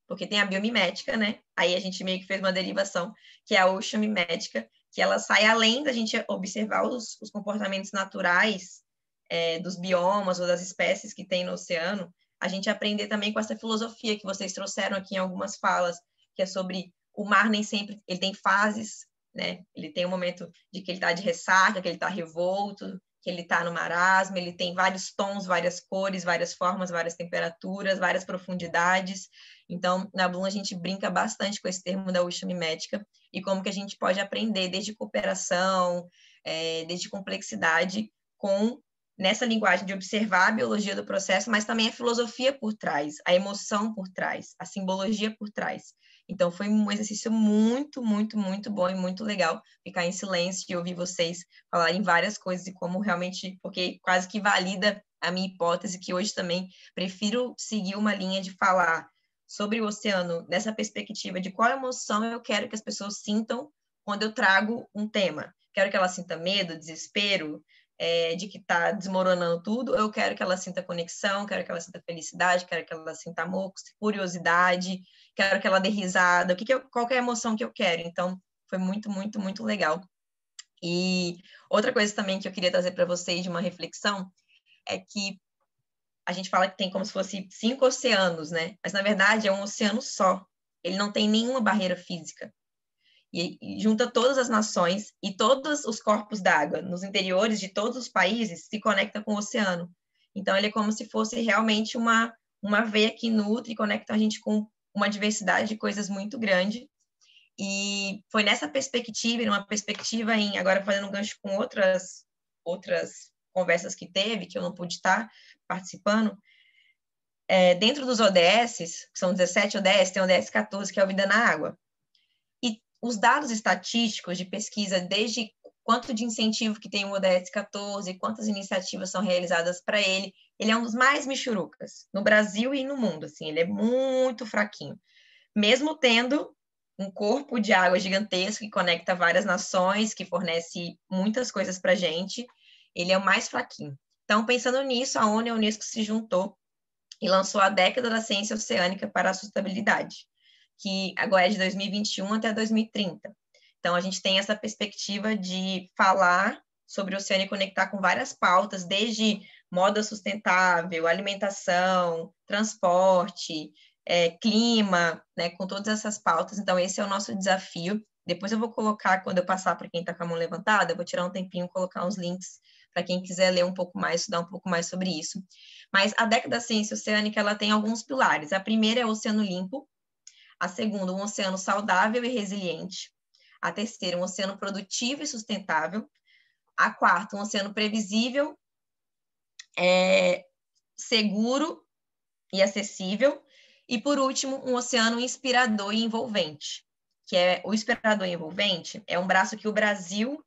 porque tem a biomimética, né? Aí a gente meio que fez uma derivação, que é a oceamimética, que ela sai além da gente observar os comportamentos naturais dos biomas ou das espécies que tem no oceano, a gente aprender também com essa filosofia que vocês trouxeram aqui em algumas falas, que é sobre o mar nem sempre, ele tem fases, né? Ele tem um momento de que ele está de ressaca, que ele está revolto, que ele está no marasmo, ele tem vários tons, várias cores, várias formas, várias temperaturas, várias profundidades. Então, na Bloom, a gente brinca bastante com esse termo da oceamimética e como que a gente pode aprender desde cooperação, desde complexidade, nessa linguagem de observar a biologia do processo, mas também a filosofia por trás, a emoção por trás, a simbologia por trás. Então, foi um exercício muito, muito, muito bom e muito legal ficar em silêncio e ouvir vocês falarem várias coisas e como realmente, porque quase que valida a minha hipótese, que hoje também prefiro seguir uma linha de falar sobre o oceano nessa perspectiva de qual emoção eu quero que as pessoas sintam quando eu trago um tema. Quero que ela sinta medo, desespero, de que está desmoronando tudo, ou eu quero que ela sinta conexão, quero que ela sinta felicidade, quero que ela sinta amor, curiosidade, quero que ela dê risada, qual que é a emoção que eu quero? Então, foi muito, muito, muito legal. E outra coisa também que eu queria trazer para vocês de uma reflexão é que a gente fala que tem como se fosse 5 oceanos, né? Mas, na verdade, é um oceano só. Ele não tem nenhuma barreira física. E junta todas as nações e todos os corpos d'água nos interiores de todos os países se conecta com o oceano. Então, ele é como se fosse realmente uma veia que nutre e conecta a gente com uma diversidade de coisas muito grande. E foi nessa perspectiva, numa perspectiva agora fazendo um gancho com outras conversas que teve, que eu não pude estar participando, dentro dos ODS, que são 17 ODS, tem o ODS 14, que é o Vida na Água. Os dados estatísticos de pesquisa, desde quanto de incentivo que tem o ODS 14, quantas iniciativas são realizadas para ele é um dos mais michurucas, no Brasil e no mundo, assim, ele é muito fraquinho. Mesmo tendo um corpo de água gigantesco que conecta várias nações, que fornece muitas coisas para a gente, ele é o mais fraquinho. Então, pensando nisso, a ONU e a Unesco se juntou e lançou a Década da Ciência Oceânica para a Sustentabilidade, que agora é de 2021 até 2030. Então, a gente tem essa perspectiva de falar sobre o oceano e conectar com várias pautas, desde moda sustentável, alimentação, transporte, clima, né, com todas essas pautas. Então, esse é o nosso desafio. Depois eu vou colocar, quando eu passar para quem está com a mão levantada, eu vou tirar um tempinho e colocar uns links para quem quiser ler um pouco mais, estudar um pouco mais sobre isso. Mas a Década da Ciência Oceânica, ela tem alguns pilares. A primeira é o Oceano Limpo, a segunda, um oceano saudável e resiliente. A terceira, um oceano produtivo e sustentável. A quarta, um oceano previsível, seguro e acessível. E, por último, um oceano inspirador e envolvente, que é o inspirador e envolvente, é um braço que o Brasil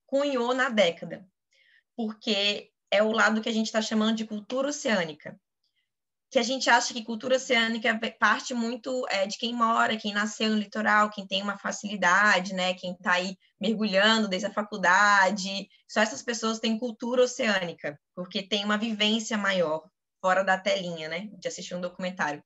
cunhou na década, porque é o lado que a gente está chamando de cultura oceânica, que a gente acha que cultura oceânica parte muito de quem mora, quem nasceu no litoral, quem tem uma facilidade, né? Quem está aí mergulhando desde a faculdade. Só essas pessoas têm cultura oceânica, porque tem uma vivência maior, fora da telinha, né? De assistir um documentário.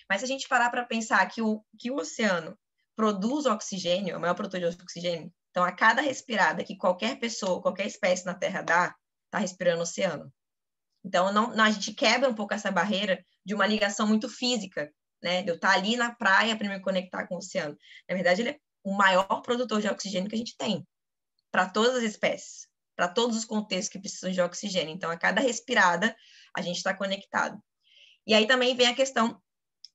Mas se a gente parar para pensar que o oceano produz oxigênio, é o maior produtor de oxigênio, então a cada respirada que qualquer pessoa, qualquer espécie na Terra dá, está respirando oceano. Então, a gente quebra um pouco essa barreira de uma ligação muito física, né? De eu estar ali na praia para me conectar com o oceano. Na verdade, ele é o maior produtor de oxigênio que a gente tem, para todas as espécies, para todos os contextos que precisam de oxigênio. Então, a cada respirada, a gente está conectado. E aí também vem a questão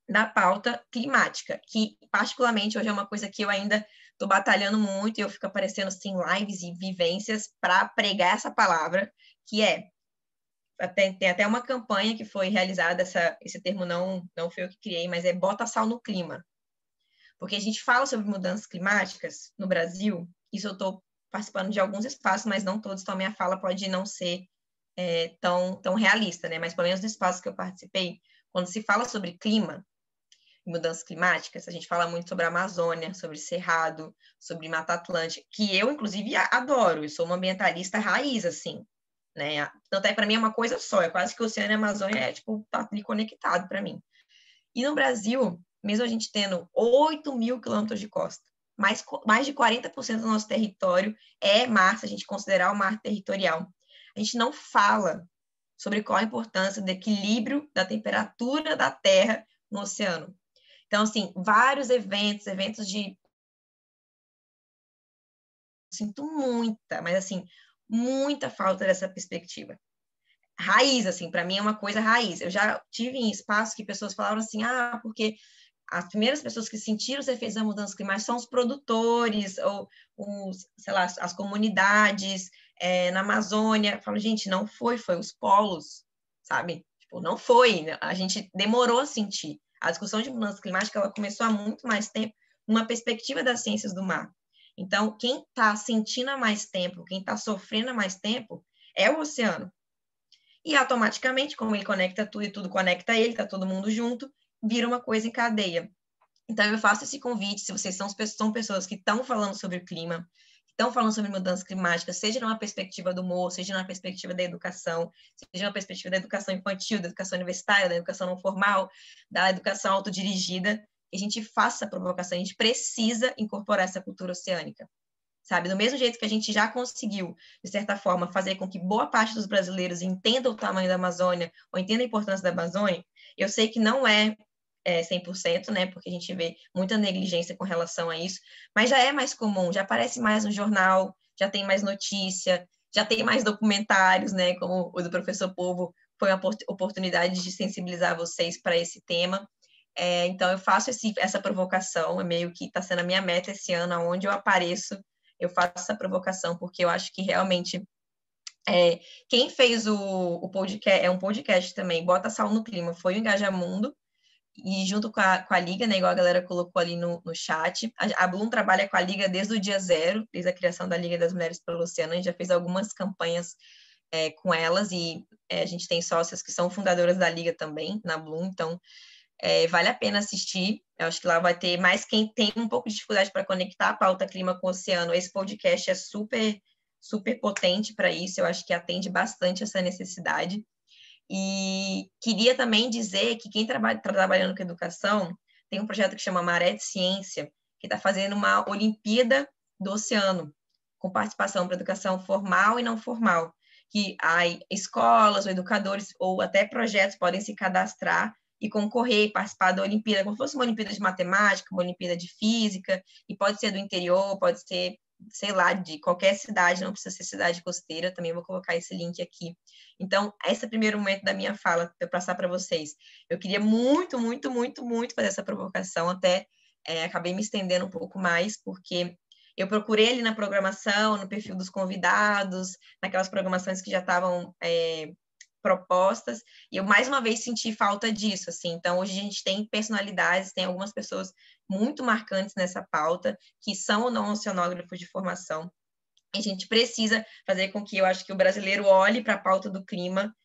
da pauta climática, que particularmente hoje é uma coisa que eu ainda estou batalhando muito, e eu fico aparecendo assim, lives e vivências para pregar essa palavra, que tem até uma campanha que foi realizada, esse termo não foi eu que criei, mas é bota sal no clima. Porque a gente fala sobre mudanças climáticas no Brasil, isso eu estou participando de alguns espaços, mas não todos, então a minha fala pode não ser tão realista, né? Mas pelo menos no espaço que eu participei, quando se fala sobre clima e mudanças climáticas, a gente fala muito sobre a Amazônia, sobre Cerrado, sobre Mata Atlântica, que eu, inclusive, adoro, eu sou uma ambientalista raiz, assim, né? Tanto para mim é uma coisa só, é quase que o oceano e a Amazônia tá ali conectado para mim. E no Brasil, mesmo a gente tendo 8.000 quilômetros de costa, mais de 40% do nosso território é mar, se a gente considerar o mar territorial. A gente não fala sobre qual a importância do equilíbrio da temperatura da Terra no oceano. Então, assim, vários eventos de... Sinto muita falta dessa perspectiva. Raiz, assim, para mim é uma coisa raiz. Eu já tive em espaços que pessoas falaram assim, porque as primeiras pessoas que sentiram os efeitos da mudança climática são os produtores, ou sei lá, as comunidades na Amazônia. Eu falo, gente, não foi os polos, sabe? Tipo, não foi, né? A gente demorou a sentir. A discussão de mudança climática, ela começou há muito mais tempo, numa perspectiva das ciências do mar. Então, quem está sentindo há mais tempo, quem está sofrendo há mais tempo, é o oceano. E automaticamente, como ele conecta tudo e tudo conecta ele, está todo mundo junto, vira uma coisa em cadeia. Então, eu faço esse convite, se vocês são pessoas que estão falando sobre o clima, estão falando sobre mudança climática, seja numa perspectiva do humor, seja numa perspectiva da educação, seja numa perspectiva da educação infantil, da educação universitária, da educação não formal, da educação autodirigida, que a gente faça a provocação, a gente precisa incorporar essa cultura oceânica, sabe? Do mesmo jeito que a gente já conseguiu, de certa forma, fazer com que boa parte dos brasileiros entenda o tamanho da Amazônia, ou entenda a importância da Amazônia, eu sei que não é 100%, né? Porque a gente vê muita negligência com relação a isso, mas já é mais comum, já aparece mais no jornal, já tem mais notícia, já tem mais documentários, né? Como o do Professor Polvo, foi uma oportunidade de sensibilizar vocês para esse tema. Então, eu faço essa provocação, é meio que está sendo a minha meta esse ano, onde eu apareço, eu faço essa provocação, porque eu acho que realmente quem fez o podcast, é um podcast também, Bota Sal no Clima, foi o Engajamundo, e junto com a Liga, né, igual a galera colocou ali no chat, a Bloom trabalha com a Liga desde o dia zero, desde a criação da Liga das Mulheres pelo Oceano, a gente já fez algumas campanhas com elas, e a gente tem sócias que são fundadoras da Liga também, na Bloom, então vale a pena assistir, eu acho que lá vai ter mais quem tem um pouco de dificuldade para conectar a pauta clima com o oceano, esse podcast é super, super potente para isso, eu acho que atende bastante essa necessidade. E queria também dizer que quem está trabalhando com educação tem um projeto que chama Maré de Ciência, que está fazendo uma Olimpíada do Oceano, com participação para educação formal e não formal, que escolas ou educadores ou até projetos podem se cadastrar e concorrer e participar da Olimpíada, como se fosse uma Olimpíada de Matemática, uma Olimpíada de Física, e pode ser do interior, pode ser, sei lá, de qualquer cidade, não precisa ser cidade costeira, também vou colocar esse link aqui. Então, esse é o primeiro momento da minha fala, para eu passar para vocês. Eu queria muito, muito, muito, muito fazer essa provocação, até acabei me estendendo um pouco mais, porque eu procurei ali na programação, no perfil dos convidados, naquelas programações que já estavam propostas, e eu mais uma vez senti falta disso, assim. Então, hoje a gente tem personalidades, tem algumas pessoas muito marcantes nessa pauta, que são ou não oceanógrafos de formação. A gente precisa fazer com que eu acho que o brasileiro olhe para a pauta do clima,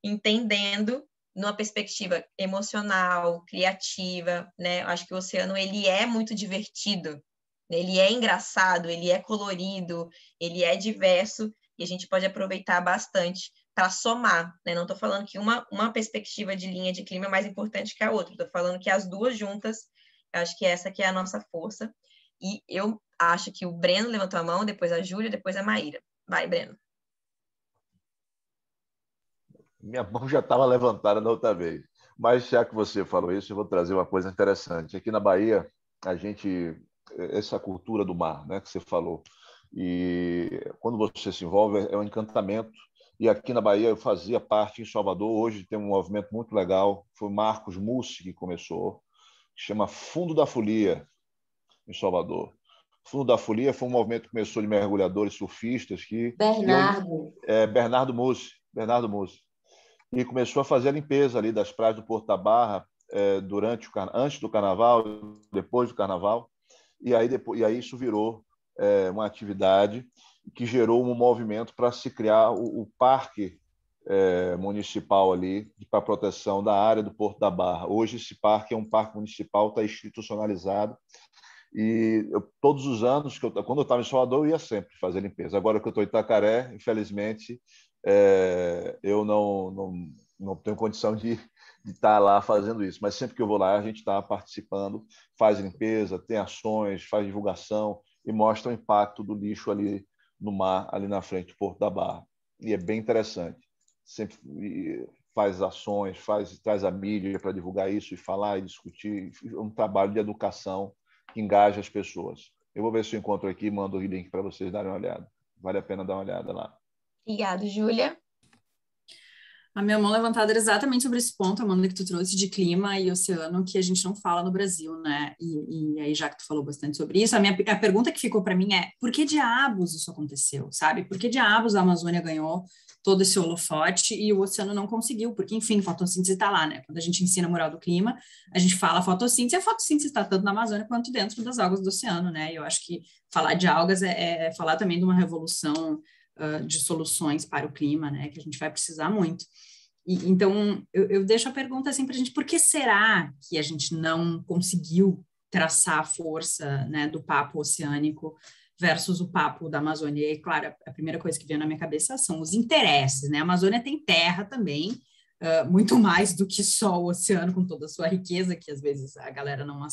entendendo numa perspectiva emocional, criativa, né? Eu acho que o oceano, ele é muito divertido, né? Ele é engraçado, ele é colorido, ele é diverso, e a gente pode aproveitar bastante para somar, né? Não estou falando que uma perspectiva de linha de clima é mais importante que a outra, estou falando que as duas juntas, eu acho que essa que é a nossa força, e eu acho que o Breno levantou a mão, depois a Júlia, depois a Maíra. Vai, Breno. Minha mão já estava levantada da outra vez. Mas já que você falou isso, eu vou trazer uma coisa interessante. Aqui na Bahia, essa cultura do mar, né, que você falou, e quando você se envolve, é um encantamento. E aqui na Bahia eu fazia parte, em Salvador, hoje tem um movimento muito legal, foi o Marcos Mussi que começou, que chama Fundo da Folia, em Salvador. O Fundo da Folia foi um movimento que começou de mergulhadores surfistas que Bernardo Mussi, e começou a fazer a limpeza ali das praias do Porto da Barra antes do Carnaval, depois do Carnaval, e aí isso virou uma atividade que gerou um movimento para se criar o parque municipal ali para proteção da área do Porto da Barra. Hoje esse parque é um parque municipal, está institucionalizado. E todos os anos, quando eu estava em Salvador, eu ia sempre fazer limpeza. Agora que eu estou em Itacaré, infelizmente, eu não tenho condição de estar lá fazendo isso. Mas sempre que eu vou lá, a gente está participando, faz limpeza, tem ações, faz divulgação e mostra o impacto do lixo ali no mar, ali na frente do Porto da Barra. E é bem interessante. Sempre faz ações, traz a mídia para divulgar isso e falar e discutir. É um trabalho de educação que engaja as pessoas. Eu vou ver se eu encontro aqui e mando o link para vocês darem uma olhada. Vale a pena dar uma olhada lá. Obrigada, Júlia. A minha mão levantada era exatamente sobre esse ponto, Amanda, que tu trouxe de clima e oceano, que a gente não fala no Brasil, né? E aí, já que tu falou bastante sobre isso, a pergunta que ficou para mim é: por que diabos isso aconteceu, sabe? Por que diabos a Amazônia ganhou todo esse holofote e o oceano não conseguiu? Porque, enfim, fotossíntese está lá, né? Quando a gente ensina a moral do clima, a gente fala fotossíntese, e a fotossíntese está tanto na Amazônia quanto dentro das águas do oceano, né? E eu acho que falar de algas é falar também de uma revolução de soluções para o clima, né? Que a gente vai precisar muito. Então, eu deixo a pergunta assim para a gente: por que será que a gente não conseguiu traçar a força, né, do papo oceânico versus o papo da Amazônia. E, claro, a primeira coisa que veio na minha cabeça são os interesses, né? A Amazônia tem terra também, muito mais do que só o oceano com toda a sua riqueza, que às vezes a galera não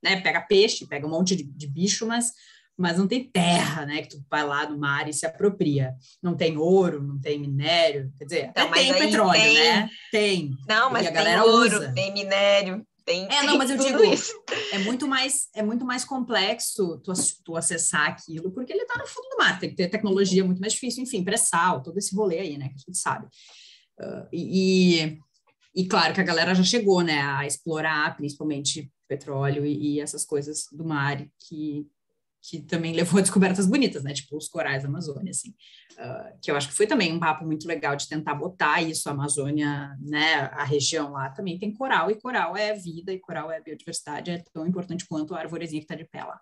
né? Pega peixe, pega um monte de bicho, mas não tem terra, né? Que tu vai lá no mar e se apropria. Não tem ouro, não tem minério, quer dizer, Então, até tem petróleo, né? Tem. Não, mas a tem galera ouro, usa. tem minério, tem não, mas eu tudo digo, isso. é muito mais complexo tu acessar aquilo, porque ele está no fundo do mar, tem que ter tecnologia muito mais difícil, enfim, pré-sal, todo esse rolê aí, né, que a gente sabe. E claro que a galera já chegou, né, a explorar principalmente petróleo e essas coisas do mar que também levou a descobertas bonitas, né, tipo os corais da Amazônia, assim, que eu acho que foi também um papo muito legal de tentar botar isso, a Amazônia, né, a região lá também tem coral, e coral é vida, e coral é biodiversidade, é tão importante quanto a arvorezinha que está de pé lá.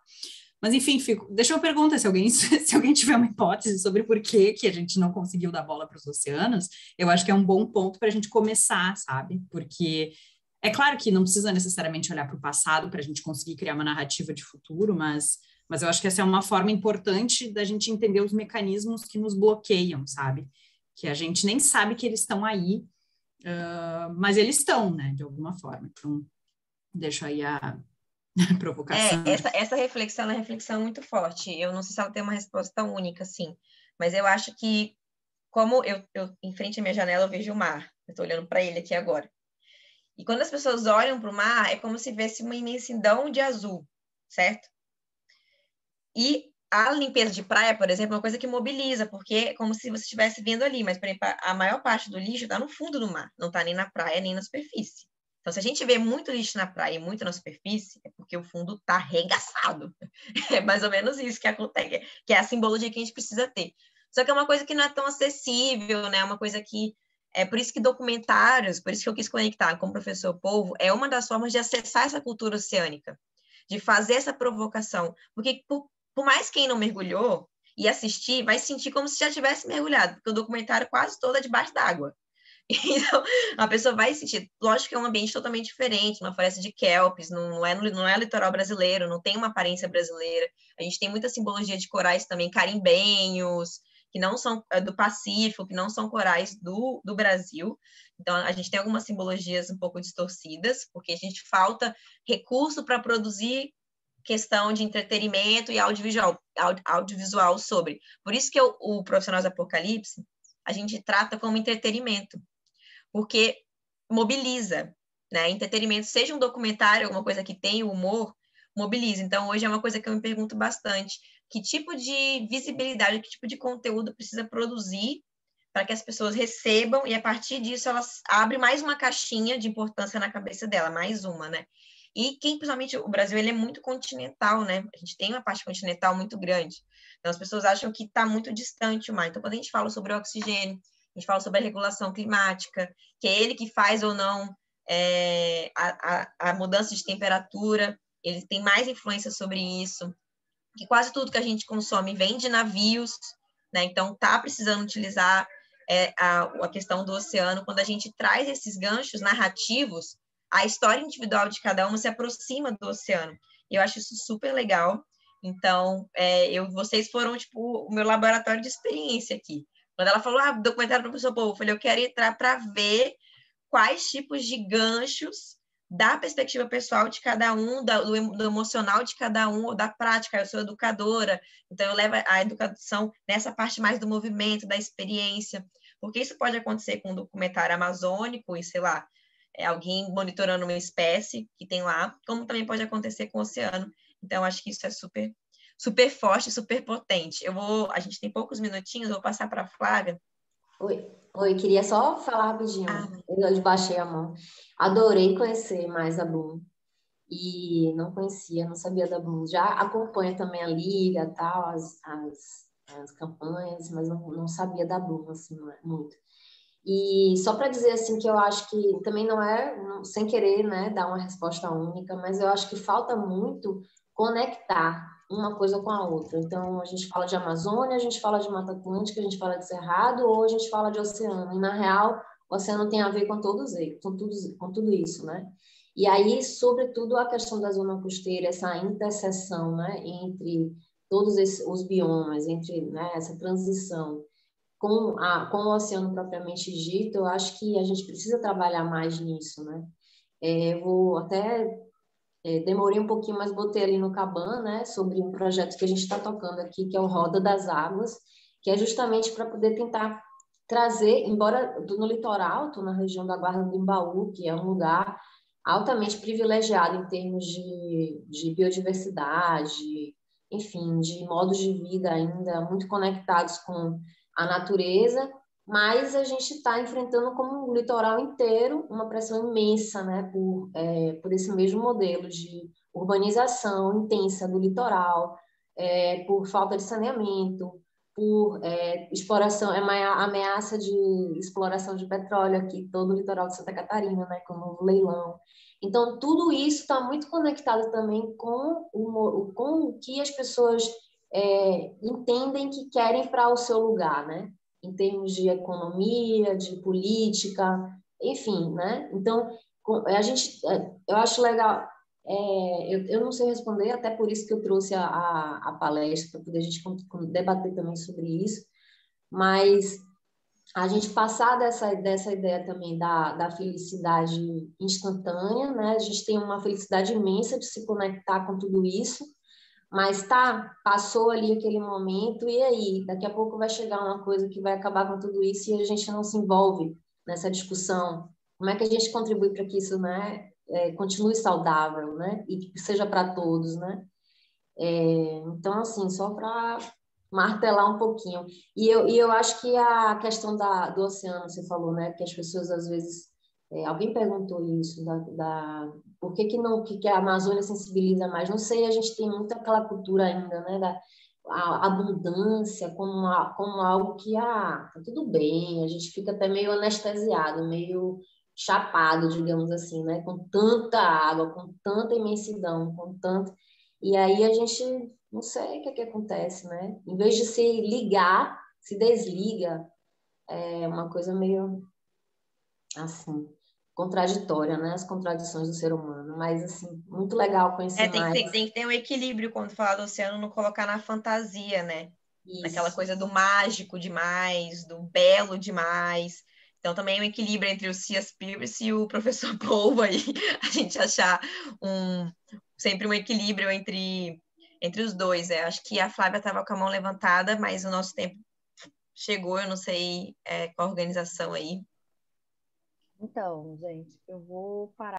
Mas, enfim, deixa eu perguntar se alguém tiver uma hipótese sobre por que a gente não conseguiu dar bola para os oceanos, eu acho que é um bom ponto para a gente começar, sabe? Porque é claro que não precisa necessariamente olhar para o passado para a gente conseguir criar uma narrativa de futuro, mas eu acho que essa é uma forma importante da gente entender os mecanismos que nos bloqueiam, sabe? Que a gente nem sabe que eles estão aí, mas eles estão, né? De alguma forma. Então, deixo aí a provocação. Essa reflexão é uma reflexão muito forte. Eu não sei se ela tem uma resposta única, assim, mas eu acho que, como eu em frente à minha janela, eu vejo o mar. Eu estou olhando para ele aqui agora. E quando as pessoas olham para o mar, é como se visse uma imensidão de azul, certo? E a limpeza de praia, por exemplo, é uma coisa que mobiliza, porque é como se você estivesse vendo ali, mas, por exemplo, a maior parte do lixo está no fundo do mar, não está nem na praia, nem na superfície. Então, se a gente vê muito lixo na praia e muito na superfície, é porque o fundo está arregaçado. É mais ou menos isso que acontece, que é a simbologia que a gente precisa ter. Só que é uma coisa que não é tão acessível, né? É uma coisa que... É por isso que documentários, por isso que eu quis conectar com o professor Polvo, é uma das formas de acessar essa cultura oceânica, de fazer essa provocação. Porque, por mais quem não mergulhou e assistir, vai sentir como se já tivesse mergulhado, porque o documentário quase todo é debaixo d'água. Então, a pessoa vai sentir, lógico que é um ambiente totalmente diferente, uma floresta de kelps, não é litoral brasileiro, não tem uma aparência brasileira. A gente tem muita simbologia de corais também, carimbenhos, que não são do Pacífico, que não são corais do Brasil. Então, a gente tem algumas simbologias um pouco distorcidas, porque a gente falta recurso para produzir questão de entretenimento e audiovisual sobre. Por isso que o Profissionais do Apocalipse, a gente trata como entretenimento, porque mobiliza, né? Entretenimento, seja um documentário, alguma coisa que tem humor, mobiliza. Então, hoje é uma coisa que eu me pergunto bastante, que tipo de visibilidade, que tipo de conteúdo precisa produzir para que as pessoas recebam e, a partir disso, elas abrem mais uma caixinha de importância na cabeça dela, mais uma, né? E principalmente o Brasil, ele é muito continental, né? A gente tem uma parte continental muito grande. Então, as pessoas acham que está muito distante o mar. Então, quando a gente fala sobre o oxigênio, a gente fala sobre a regulação climática, que é ele que faz ou não a mudança de temperatura, ele tem mais influência sobre isso, que quase tudo que a gente consome vem de navios, né? Então, está precisando utilizar a questão do oceano. Quando a gente traz esses ganchos narrativos, a história individual de cada uma se aproxima do oceano. Eu acho isso super legal. Então, vocês foram, tipo, o meu laboratório de experiência aqui. Quando ela falou, documentário do professor Polvo, eu falei, eu quero entrar para ver quais tipos de ganchos da perspectiva pessoal de cada um, do emocional de cada um, ou da prática. Eu sou educadora, então eu levo a educação nessa parte mais do movimento, da experiência, porque isso pode acontecer com um documentário amazônico e, sei lá, alguém monitorando uma espécie que tem lá, como também pode acontecer com o oceano. Então, acho que isso é super, super forte, super potente. A gente tem poucos minutinhos, eu vou passar para a Flávia. Oi, queria só falar rapidinho. Eu baixei a mão. Adorei conhecer mais a Bloom. E não conhecia, não sabia da Bloom. Já acompanho também a Liga, tal, as campanhas, mas não sabia da Bloom, assim, muito. E só para dizer, assim, que eu acho que também não é, sem querer, né, dar uma resposta única, mas eu acho que falta muito conectar uma coisa com a outra. Então, a gente fala de Amazônia, a gente fala de Mata Atlântica, a gente fala de Cerrado, ou a gente fala de oceano. E, na real, o oceano tem a ver com com tudo isso, né? E aí, sobretudo, a questão da zona costeira, essa interseção, né, entre todos os biomas, entre, né, essa transição com o oceano propriamente dito, eu acho que a gente precisa trabalhar mais nisso, né? Eu vou até demorei um pouquinho, mas botei ali no Caban, né, sobre um projeto que a gente está tocando aqui, que é o Roda das Águas, que é justamente para poder tentar trazer, embora no litoral, estou na região da Guarda do Embaú, que é um lugar altamente privilegiado em termos de biodiversidade, enfim, de modos de vida ainda muito conectados com a natureza, mas a gente está enfrentando como o litoral inteiro uma pressão imensa, né, por esse mesmo modelo de urbanização intensa do litoral, por falta de saneamento, por exploração, ameaça de exploração de petróleo aqui, todo o litoral de Santa Catarina, né, com o novo leilão. Então, tudo isso está muito conectado também com o que as pessoas entendem que querem para o seu lugar, né? Em termos de economia, de política, enfim, né? Então, eu acho legal, eu não sei responder, até por isso que eu trouxe a palestra, para poder a gente debater também sobre isso, mas a gente passar dessa ideia também da felicidade instantânea, né? A gente tem uma felicidade imensa de se conectar com tudo isso, mas passou ali aquele momento, e aí? Daqui a pouco vai chegar uma coisa que vai acabar com tudo isso e a gente não se envolve nessa discussão. Como é que a gente contribui para que isso, né, continue saudável, né? E que seja para todos, né? Então, assim, só para martelar um pouquinho. E eu acho que a questão do oceano, você falou, né? Que as pessoas, às vezes... alguém perguntou isso, por que a Amazônia sensibiliza mais? Não sei, a gente tem muito aquela cultura ainda, né? A abundância como algo que, tá tudo bem, a gente fica até meio anestesiado, meio chapado, digamos assim, né? Com tanta água, com tanta imensidão, com tanto... E aí a gente, não sei o que acontece, né? Em vez de se ligar, se desliga. É uma coisa meio, assim, contraditória, né? As contradições do ser humano. Mas, assim, muito legal conhecer mais. Tem que ter um equilíbrio quando falar do oceano, não colocar na fantasia, né? Isso. Naquela coisa do mágico demais, do belo demais. Então, também um equilíbrio entre o C.S. Pierce e o professor Polvo aí. A gente achar sempre um equilíbrio entre os dois. Acho que a Flávia estava com a mão levantada, mas o nosso tempo chegou, eu não sei com a organização aí. Então, gente, eu vou parar.